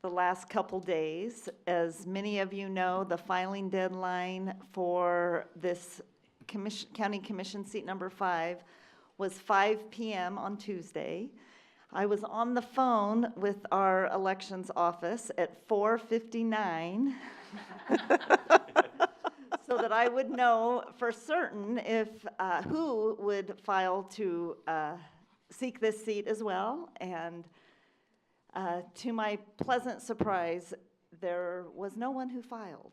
the last couple days. As many of you know, the filing deadline for this county commission seat number 5 was 5 p.m. on Tuesday. I was on the phone with our elections office at 4:59 so that I would know for certain if who would file to seek this seat as well. And to my pleasant surprise, there was no one who filed.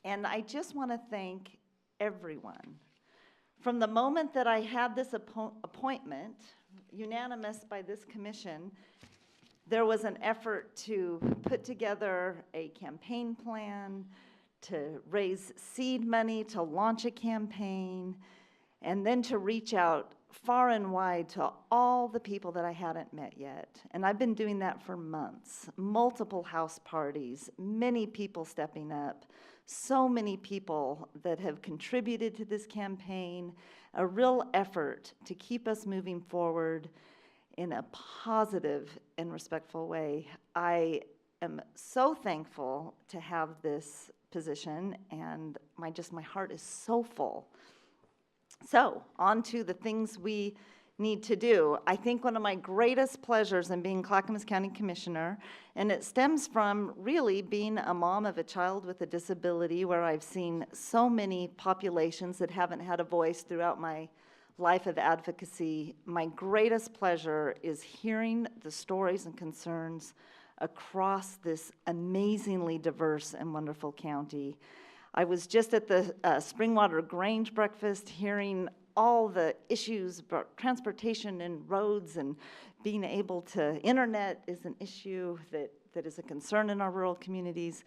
And I just want to thank everyone From the moment that I had this appointment, unanimous by this commission, there was an effort to put together a campaign plan, to raise seed money, to launch a campaign, and then to reach out far and wide to all the people that I hadn't met yet. And I've been doing that for months. Multiple house parties, many people stepping up, so many people that have contributed to this campaign, a real effort to keep us moving forward in a positive and respectful way. I am so thankful to have this position, and my heart is so full. So, on to the things we need to do. I think one of my greatest pleasures in being Clackamas County Commissioner, and it stems from really being a mom of a child with a disability, where I've seen so many populations that haven't had a voice throughout my life of advocacy. My greatest pleasure is hearing the stories and concerns across this amazingly diverse and wonderful county. I was just at the Springwater Grange breakfast hearing all the issues about transportation and roads and being able to, internet is an issue that is a concern in our rural communities.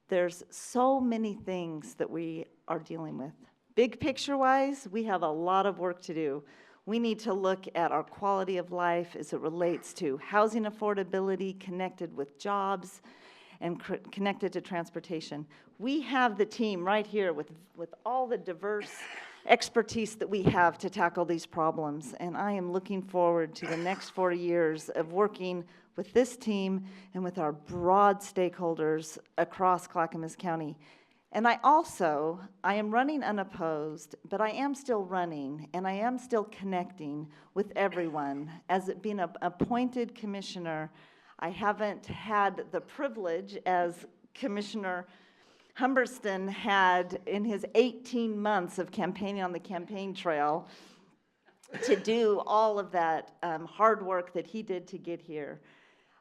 There's so many things that we are dealing with. Big picture-wise, we have a lot of work to do. We need to look at our quality of life as it relates to housing affordability connected with jobs and connected to transportation. We have the team right here with all the diverse expertise that we have to tackle these problems, and I am looking forward to the next 4 years of working with this team and with our broad stakeholders across Clackamas County. And I am running unopposed, but I am still running, and I am still connecting with everyone. As being an appointed commissioner, I haven't had the privilege, as Commissioner Humberston had in his 18 months of campaigning on the campaign trail, to do all of that hard work that he did to get here.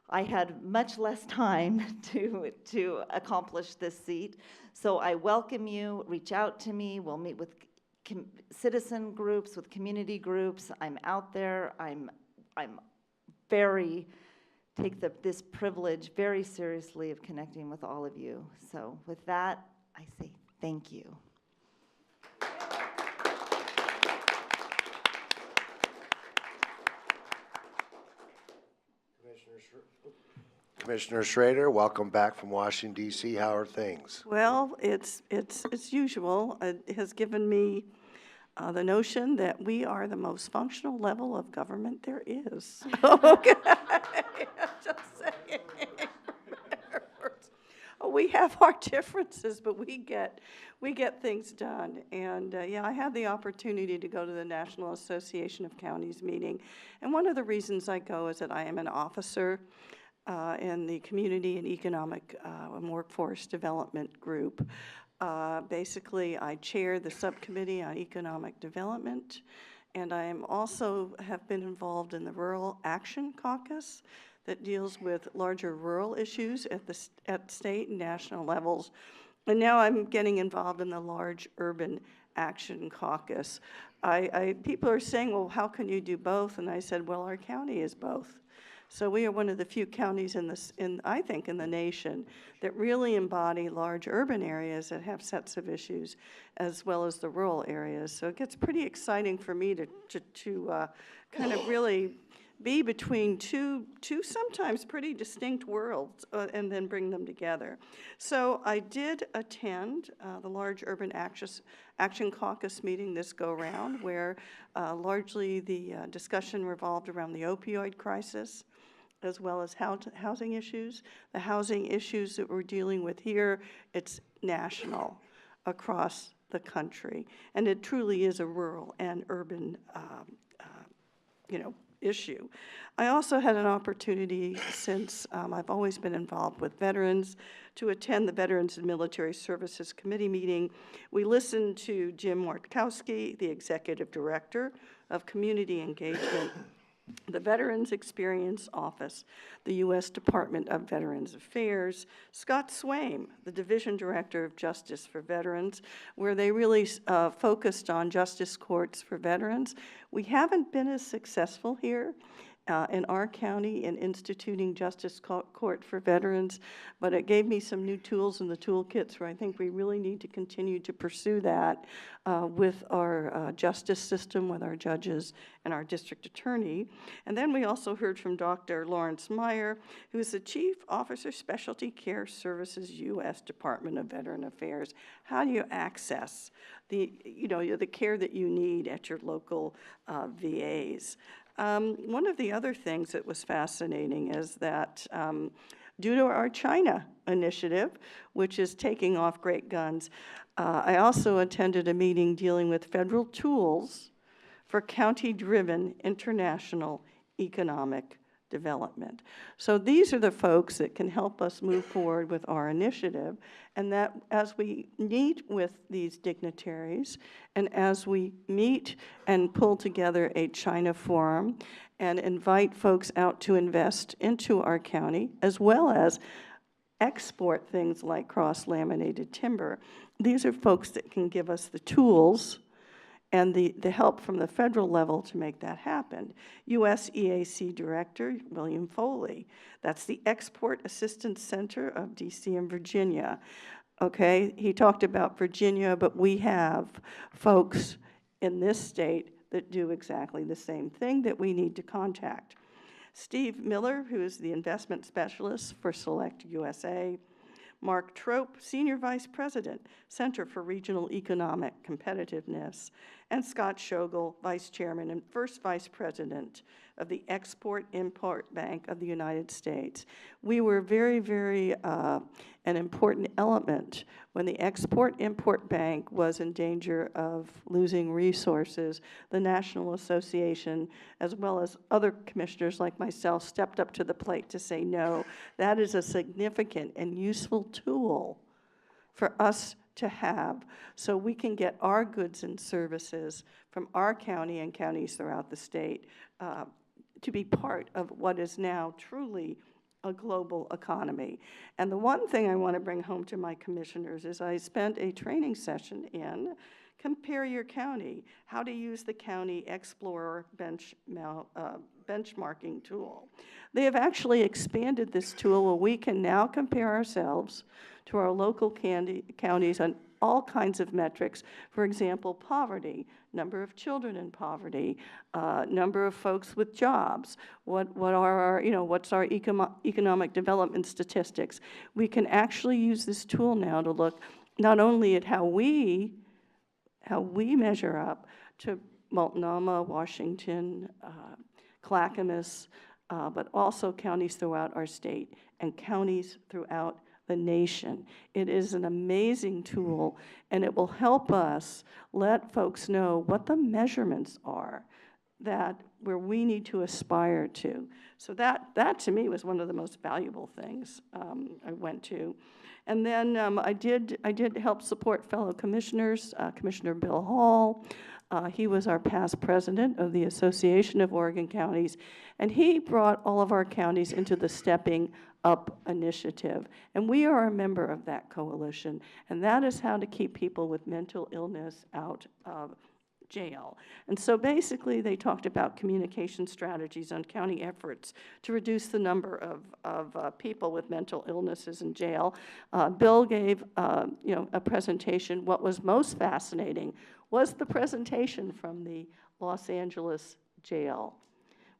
I had much less time to accomplish this seat, so I welcome you. Reach out to me. We'll meet with citizen groups, with community groups. I'm out there. I'm take this privilege very seriously of connecting with all of you. So with that, I say thank you. Commissioner Schrader, welcome back from Washington, D.C. How are things? Well, it's usual. It has given me the notion that we are the most functional level of government there is. Okay. Just saying. We have our differences, but we get things done. And yeah, I had the opportunity to go to the National Association of Counties meeting, and one of the reasons I go is that I am an officer in the Community and Economic and Workforce Development Group. Basically, I chair the subcommittee on economic development, and I am also have been involved in the Rural Action Caucus that deals with larger rural issues at state and national levels. And now I'm getting involved in the Large Urban Action Caucus. People are saying, well, how can you do both? And I said, well, our county is both. So we are one of the few counties I think in the nation that really embody large urban areas that have sets of issues, as well as the rural areas. So it gets pretty exciting for me to kind of really be between two sometimes pretty distinct worlds and then bring them together. So I did attend the Large Urban Action Caucus meeting this go-round, where largely the discussion revolved around the opioid crisis, as well as housing issues. The housing issues that we're dealing with here, it's national across the country. And it truly is a rural and urban, issue. I also had an opportunity, since I've always been involved with veterans, to attend the Veterans and Military Services Committee meeting. We listened to Jim Martkowski, the Executive Director of Community Engagement the Veterans Experience Office, the U.S. Department of Veterans Affairs, Scott Swaim, the Division Director of Justice for Veterans, where they really focused on justice courts for veterans. We haven't been as successful here in our county in instituting justice court for veterans, but it gave me some new tools in the toolkits where I think we really need to continue to pursue that with our justice system, with our judges and our district attorney. And then we also heard from Dr. Lawrence Meyer, who is the Chief Officer Specialty Care Services, U.S. Department of Veteran Affairs. How do you access the care that you need at your local VAs? One of the other things that was fascinating is that due to our China initiative, which is taking off great guns, I also attended a meeting dealing with federal tools for county-driven international economic development. So these are the folks that can help us move forward with our initiative, and that as we meet with these dignitaries and as we meet and pull together a China forum and invite folks out to invest into our county, as well as export things like cross-laminated timber, these are folks that can give us the tools and the help from the federal level to make that happen. U.S. EAC Director William Foley, that's the Export Assistance Center of D.C. and Virginia. Okay, he talked about Virginia, but we have folks in this state that do exactly the same thing that we need to contact. Steve Miller, who is the investment specialist for Select USA. Mark Trope, Senior Vice President, Center for Regional Economic Competitiveness, and Scott Shogel, Vice Chairman and First Vice President of the Export-Import Bank of the United States. We were very, very an important element when the Export-Import Bank was in danger of losing resources. The National Association, as well as other commissioners like myself, stepped up to the plate to say, no, that is a significant and useful tool for us to have so we can get our goods and services from our county and counties throughout the state to be part of what is now truly a global economy. And the one thing I want to bring home to my commissioners is I spent a training session in Compare Your County, how to use the County Explorer benchmarking tool. They have actually expanded this tool where we can now compare ourselves to our local counties on all kinds of metrics. For example, poverty, number of children in poverty, number of folks with jobs, what are our, what's our economic development statistics. We can actually use this tool now to look not only at how we measure up to Multnomah, Washington, Clackamas, but also counties throughout our state and counties throughout the nation. It is an amazing tool, and it will help us let folks know what the measurements are where we need to aspire to. So that to me was one of the most valuable things I went to. And then I did help support fellow commissioners, Commissioner Bill Hall. He was our past president of the Association of Oregon Counties, and he brought all of our counties into the Stepping Up initiative. And we are a member of that coalition, and that is how to keep people with mental illness out of jail. And so basically they talked about communication strategies on county efforts to reduce the number of people with mental illnesses in jail. Bill gave a presentation. What was most fascinating was the presentation from the Los Angeles jail,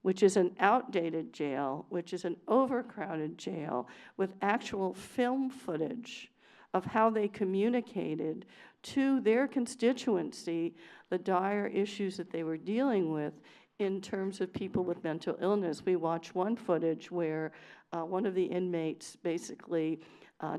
which is an outdated jail, which is an overcrowded jail, with actual film footage of how they communicated to their constituency the dire issues that they were dealing with in terms of people with mental illness. We watched one footage where one of the inmates basically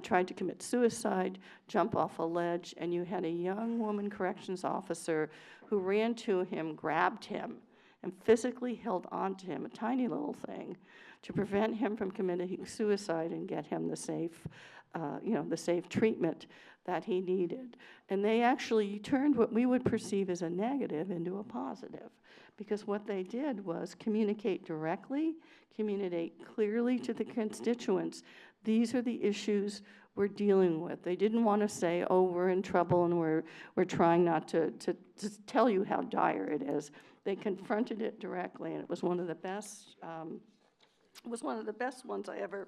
tried to commit suicide, jump off a ledge, and you had a young woman corrections officer who ran to him, grabbed him, and physically held on to him, a tiny little thing, to prevent him from committing suicide and get him the safe, the safe treatment that he needed. And they actually turned what we would perceive as a negative into a positive, because what they did was communicate directly, communicate clearly to the constituents. These are the issues we're dealing with. They didn't want to say, oh, we're in trouble and we're trying not to tell you how dire it is. They confronted it directly, and it was one of the best. It was one of the best ones I ever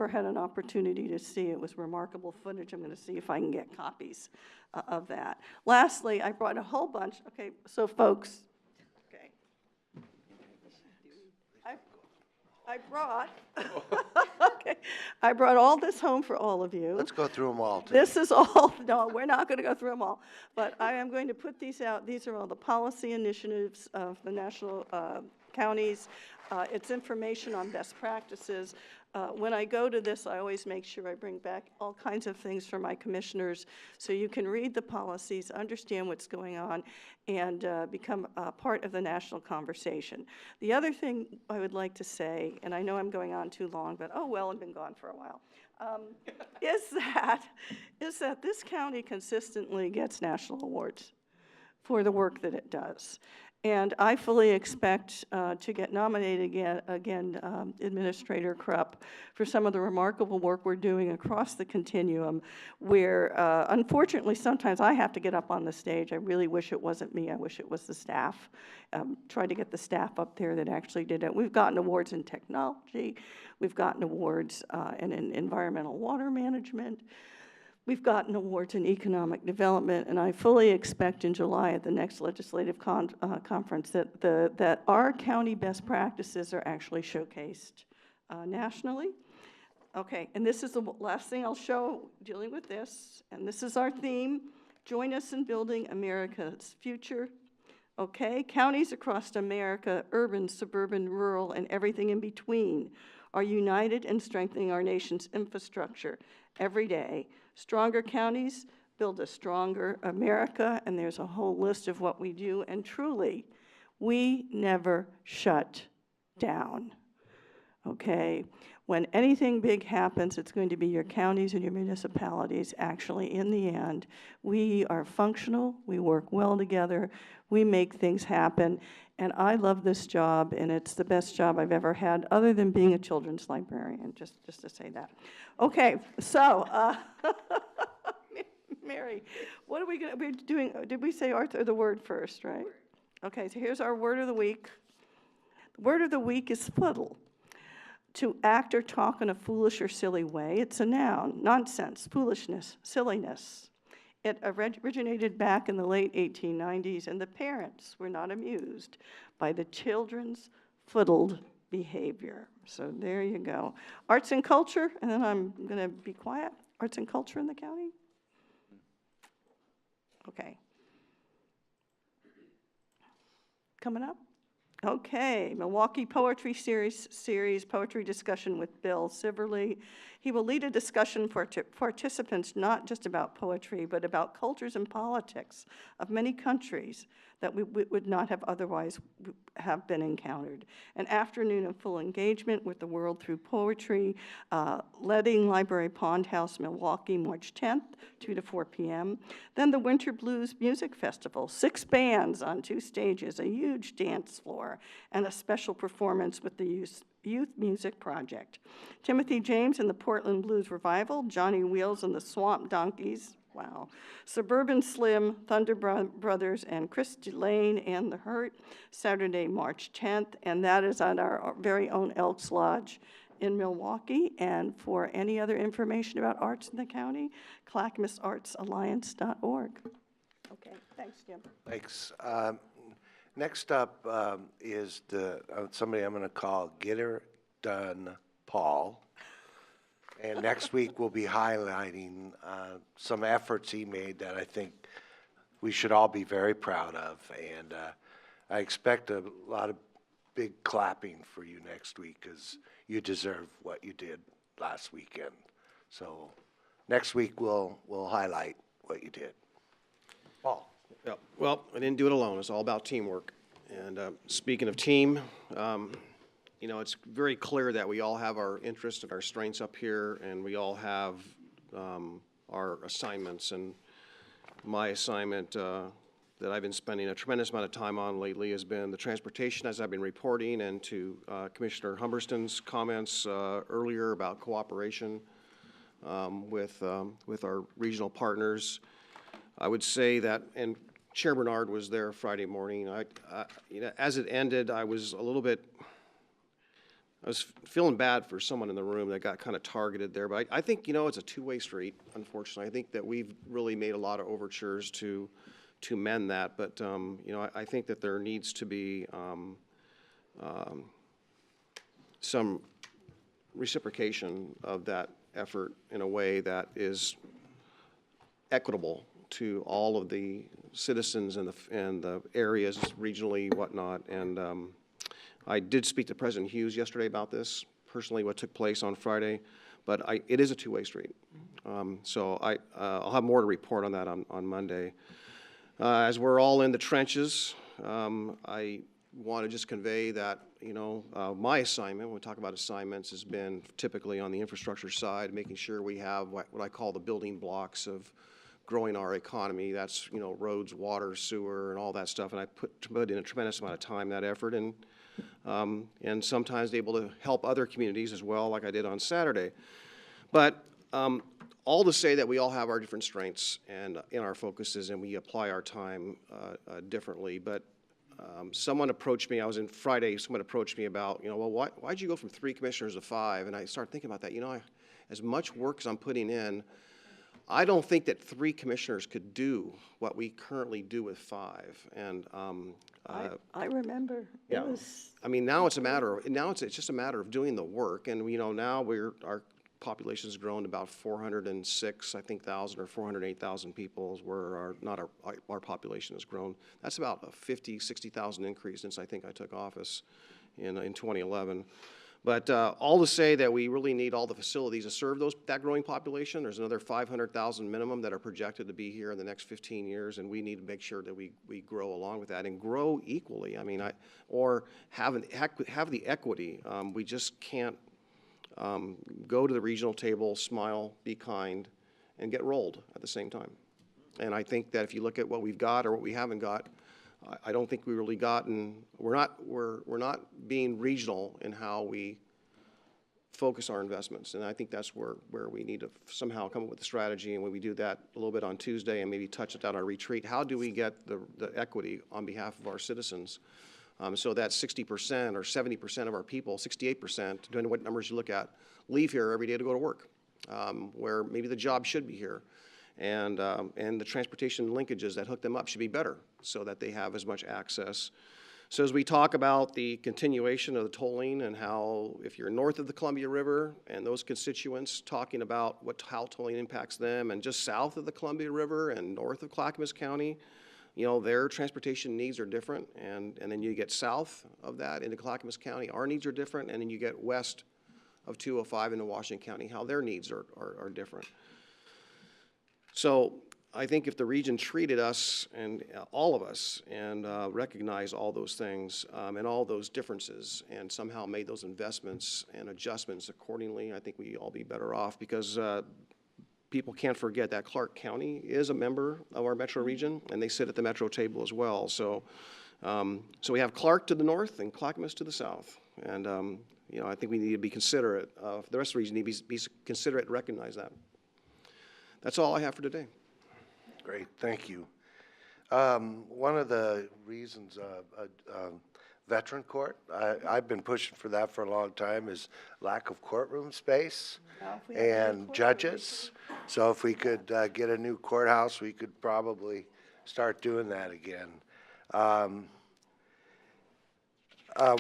had an opportunity to see. It was remarkable footage. I'm going to see if I can get copies of that. Lastly, I brought a whole bunch. Okay, so folks, okay, I brought. Okay, I brought all this home for all of you. Let's go through them all today. This is all, no, we're not going to go through them all, but I am going to put these out. These are all the policy initiatives of the national counties. It's information on best practices. When I go to this, I always make sure I bring back all kinds of things for my commissioners so you can read the policies, understand what's going on, and become part of the national conversation. The other thing I would like to say, and I know I'm going on too long, but oh well, I've been gone for a while, is that this county consistently gets national awards for the work that it does. And I fully expect to get nominated again, Administrator Krupp, for some of the remarkable work we're doing across the continuum, where unfortunately sometimes I have to get up on the stage. I really wish it wasn't me. I wish it was the staff. Try to get the staff up there that actually did it. We've gotten awards in technology. We've gotten awards in environmental water management. We've gotten awards in economic development, and I fully expect in July at the next legislative conference that our county best practices are actually showcased nationally. Okay, and this is the last thing I'll show dealing with this, and this is our theme: join us in building America's future. Okay, counties across America, urban, suburban, rural, and everything in between, are united in strengthening our nation's infrastructure every day. Stronger counties build a stronger America, and there's a whole list of what we do, and truly, we never shut down, okay? When anything big happens, it's going to be your counties and your municipalities. Actually, in the end, we are functional, we work well together, we make things happen, and I love this job, and it's the best job I've ever had, other than being a children's librarian, just to say that. Okay, so, Mary, what are we going to be doing? Did we say art or the word first, right? Okay, so here's our word of the week. The word of the week is fuddle. To act or talk in a foolish or silly way. It's a noun. Nonsense, foolishness, silliness. It originated back in the late 1890s, and the parents were not amused by the children's fuddled behavior. So there you go. Arts and culture, and then I'm going to be quiet. Arts and culture in the county? Okay. Coming up? Okay, Milwaukee Poetry Series Poetry Discussion with Bill Siverly. He will lead a discussion for participants not just about poetry, but about cultures and politics of many countries that we would not have otherwise have been encountered. An afternoon of full engagement with the world through poetry, Leading Library Pond House, Milwaukee, March 10th, 2 to 4 p.m. Then the Winter Blues Music Festival, 6 bands on 2 stages, a huge dance floor, and a special performance with the Youth Music Project. Timothy James and the Portland Blues Revival, Johnny Wheels and the Swamp Donkeys, wow. Suburban Slim, Thunder Brothers, and Chris Delane and the Hurt, Saturday, March 10th, and that is at our very own Elks Lodge in Milwaukee. And for any other information about arts in the county, clackamasartsalliance.org. Okay, thanks, Jim. Thanks. Next up is somebody I'm going to call Get Her Done Paul. And next week we'll be highlighting some efforts he made that I think we should all be very proud of. And I expect a lot of big clapping for you next week, because you deserve what you did last weekend. So next week we'll highlight what you did. Paul. Yeah. Well, I didn't do it alone. It's all about teamwork. And speaking of team, you know, it's very clear that we all have our interests and our strengths up here, and we all have our assignments. And my assignment that I've been spending a tremendous amount of time on lately has been the transportation, as I've been reporting, and to Commissioner Humberston's comments earlier about cooperation with our regional partners. I would say that, and Chair Bernard was there Friday morning. You know, as it ended, I was feeling bad for someone in the room that got kind of targeted there. But I think, you know, it's a two-way street, unfortunately. I think that we've really made a lot of overtures to mend that. But, you know, I think that there needs to be some reciprocation of that effort in a way that is equitable to all of the citizens and the areas regionally, whatnot. And I did speak to President Hughes yesterday about this, personally, what took place on Friday, but it is a two-way street. So I'll have more to report on that on Monday. As we're all in the trenches, I want to just convey that, you know, my assignment, when we talk about assignments, has been typically on the infrastructure side, making sure we have what I call the building blocks of growing our economy. That's, you know, roads, water, sewer, and all that stuff. And I put in a tremendous amount of time, that effort, and sometimes able to help other communities as well, like I did on Saturday. But all to say that we all have our different strengths and in our focuses, and we apply our time differently. But someone approached me, I was in Friday, someone approached me about, you know, well, why'd you go from 3 commissioners to 5? And I started thinking about that. You know, as much work as I'm putting in, I don't think that 3 commissioners could do what we currently do with 5. And I remember. yeah. It was, I mean, now it's just a matter of doing the work. And, you know, now our population has grown to about 406, I think, thousand or 408,000 people is where our population has grown. That's about a 60,000 increase since I think I took office in 2011. But all to say that we really need all the facilities to serve that growing population. There's another 500,000 minimum that are projected to be here in the next 15 years, and we need to make sure that we grow along with that and grow equally. I mean, or have the equity. We just can't go to the regional table, smile, be kind, and get rolled at the same time. And I think that if you look at what we've got or what we haven't got, I don't think we really we're not being regional in how we focus our investments. And I think that's where we need to somehow come up with a strategy. And when we do that a little bit on Tuesday and maybe touch it on our retreat, how do we get the equity on behalf of our citizens so that 60% or 70% of our people, 68%, depending on what numbers you look at, leave here every day to go to work, where maybe the job should be here. And the transportation linkages that hook them up should be better so that they have as much access. So as we talk about the continuation of the tolling and how if you're north of the Columbia River and those constituents talking about how tolling impacts them, and just south of the Columbia River and north of Clackamas County, you know, their transportation needs are different. And then you get south of that into Clackamas County, our needs are different. And then you get west of 205 into Washington County, how their needs are different. So I think if the region treated us and all of us and recognized all those things and all those differences and somehow made those investments and adjustments accordingly, I think we'd all be better off, because people can't forget that Clark County is a member of our metro region, and they sit at the metro table as well. So, so we have Clark to the north and Clackamas to the south. And, you know, I think we need to be considerate. The rest of the region need to be considerate and recognize that. That's all I have for today. Great, thank you. One of the reasons veteran court, I've been pushing for that for a long time, is lack of courtroom space and judges. So if we could get a new courthouse, we could probably start doing that again.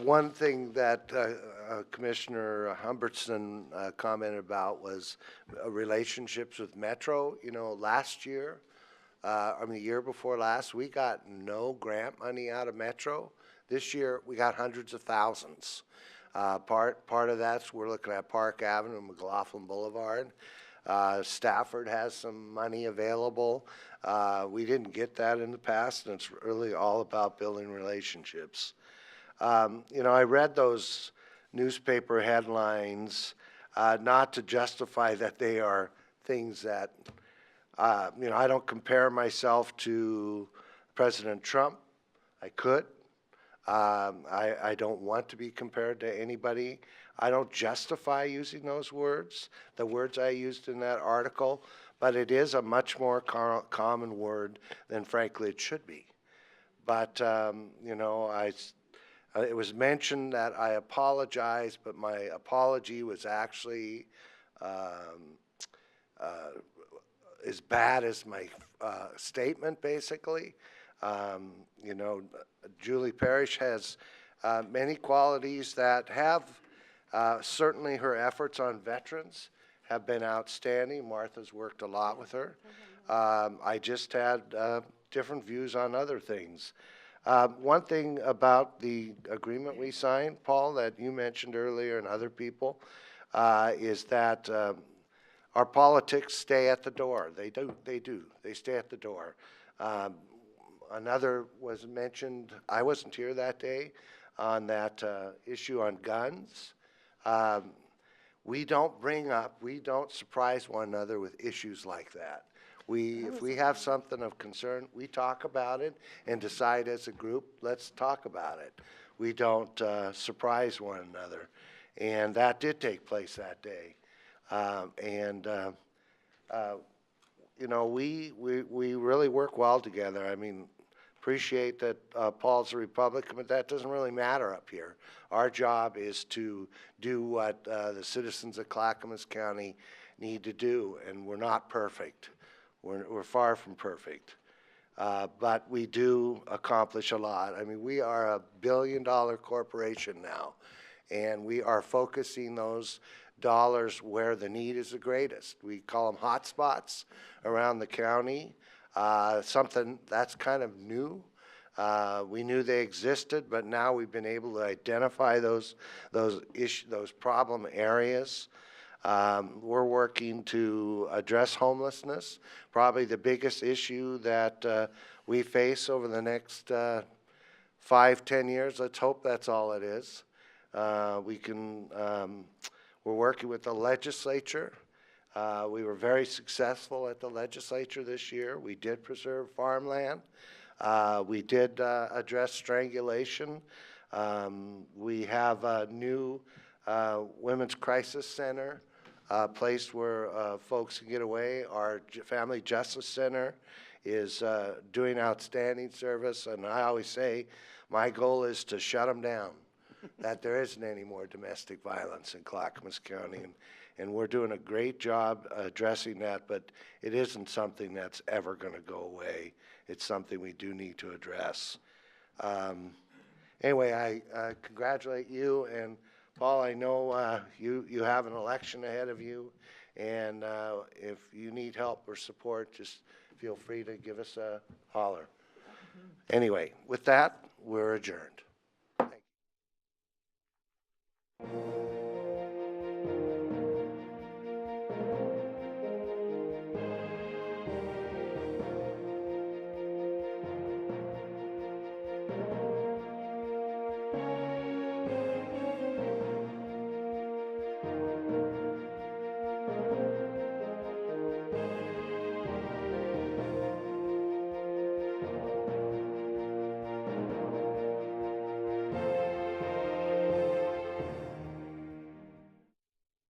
One thing that Commissioner Humbertson commented about was relationships with Metro. You know, last year, the year before last, we got no grant money out of Metro. This year, we got hundreds of thousands. Part of that's, we're looking at Park Avenue and McLaughlin Boulevard. Stafford has some money available. We didn't get that in the past, and it's really all about building relationships. You know, I read those newspaper headlines, not to justify that they are things that, you know, I don't compare myself to President Trump. I could. I don't want to be compared to anybody. I don't justify using those words, the words I used in that article, but it is a much more common word than frankly it should be. But, you know, it was mentioned that I apologized, but my apology was actually as bad as my statement, basically. You know, Julie Parrish has many qualities that have, certainly her efforts on veterans have been outstanding. Martha's worked a lot with her. I just had different views on other things. One thing about the agreement we signed, Paul, that you mentioned earlier and other people, is that our politics stay at the door. They do. They stay at the door. Another was mentioned, I wasn't here that day, on that issue on guns. We don't surprise one another with issues like that. If we have something of concern, we talk about it and decide as a group, let's talk about it. We don't surprise one another. And that did take place that day. You know, we really work well together. I mean, appreciate that Paul's a Republican, but that doesn't really matter up here. Our job is to do what the citizens of Clackamas County need to do, and we're not perfect. We're far from perfect. But we do accomplish a lot. I mean, we are a billion-dollar corporation now, and we are focusing those dollars where the need is the greatest. We call them hot spots around the county. Something that's kind of new. We knew they existed, but now we've been able to identify those problem areas. We're working to address homelessness, probably the biggest issue that we face over the next 5-10 years. Let's hope that's all it is. We're working with the legislature. We were very successful at the legislature this year. We did preserve farmland. We did address strangulation. We have a new Women's Crisis Center, a place where folks can get away. Our Family Justice Center is doing outstanding service, and I always say my goal is to shut them down, that there isn't any more domestic violence in Clackamas County, and we're doing a great job addressing that, but it isn't something that's ever going to go away. It's something we do need to address. Anyway, I congratulate you, and Paul, I know you have an election ahead of you, and if you need help or support, just feel free to give us a holler. Anyway, with that, we're adjourned. Thank you.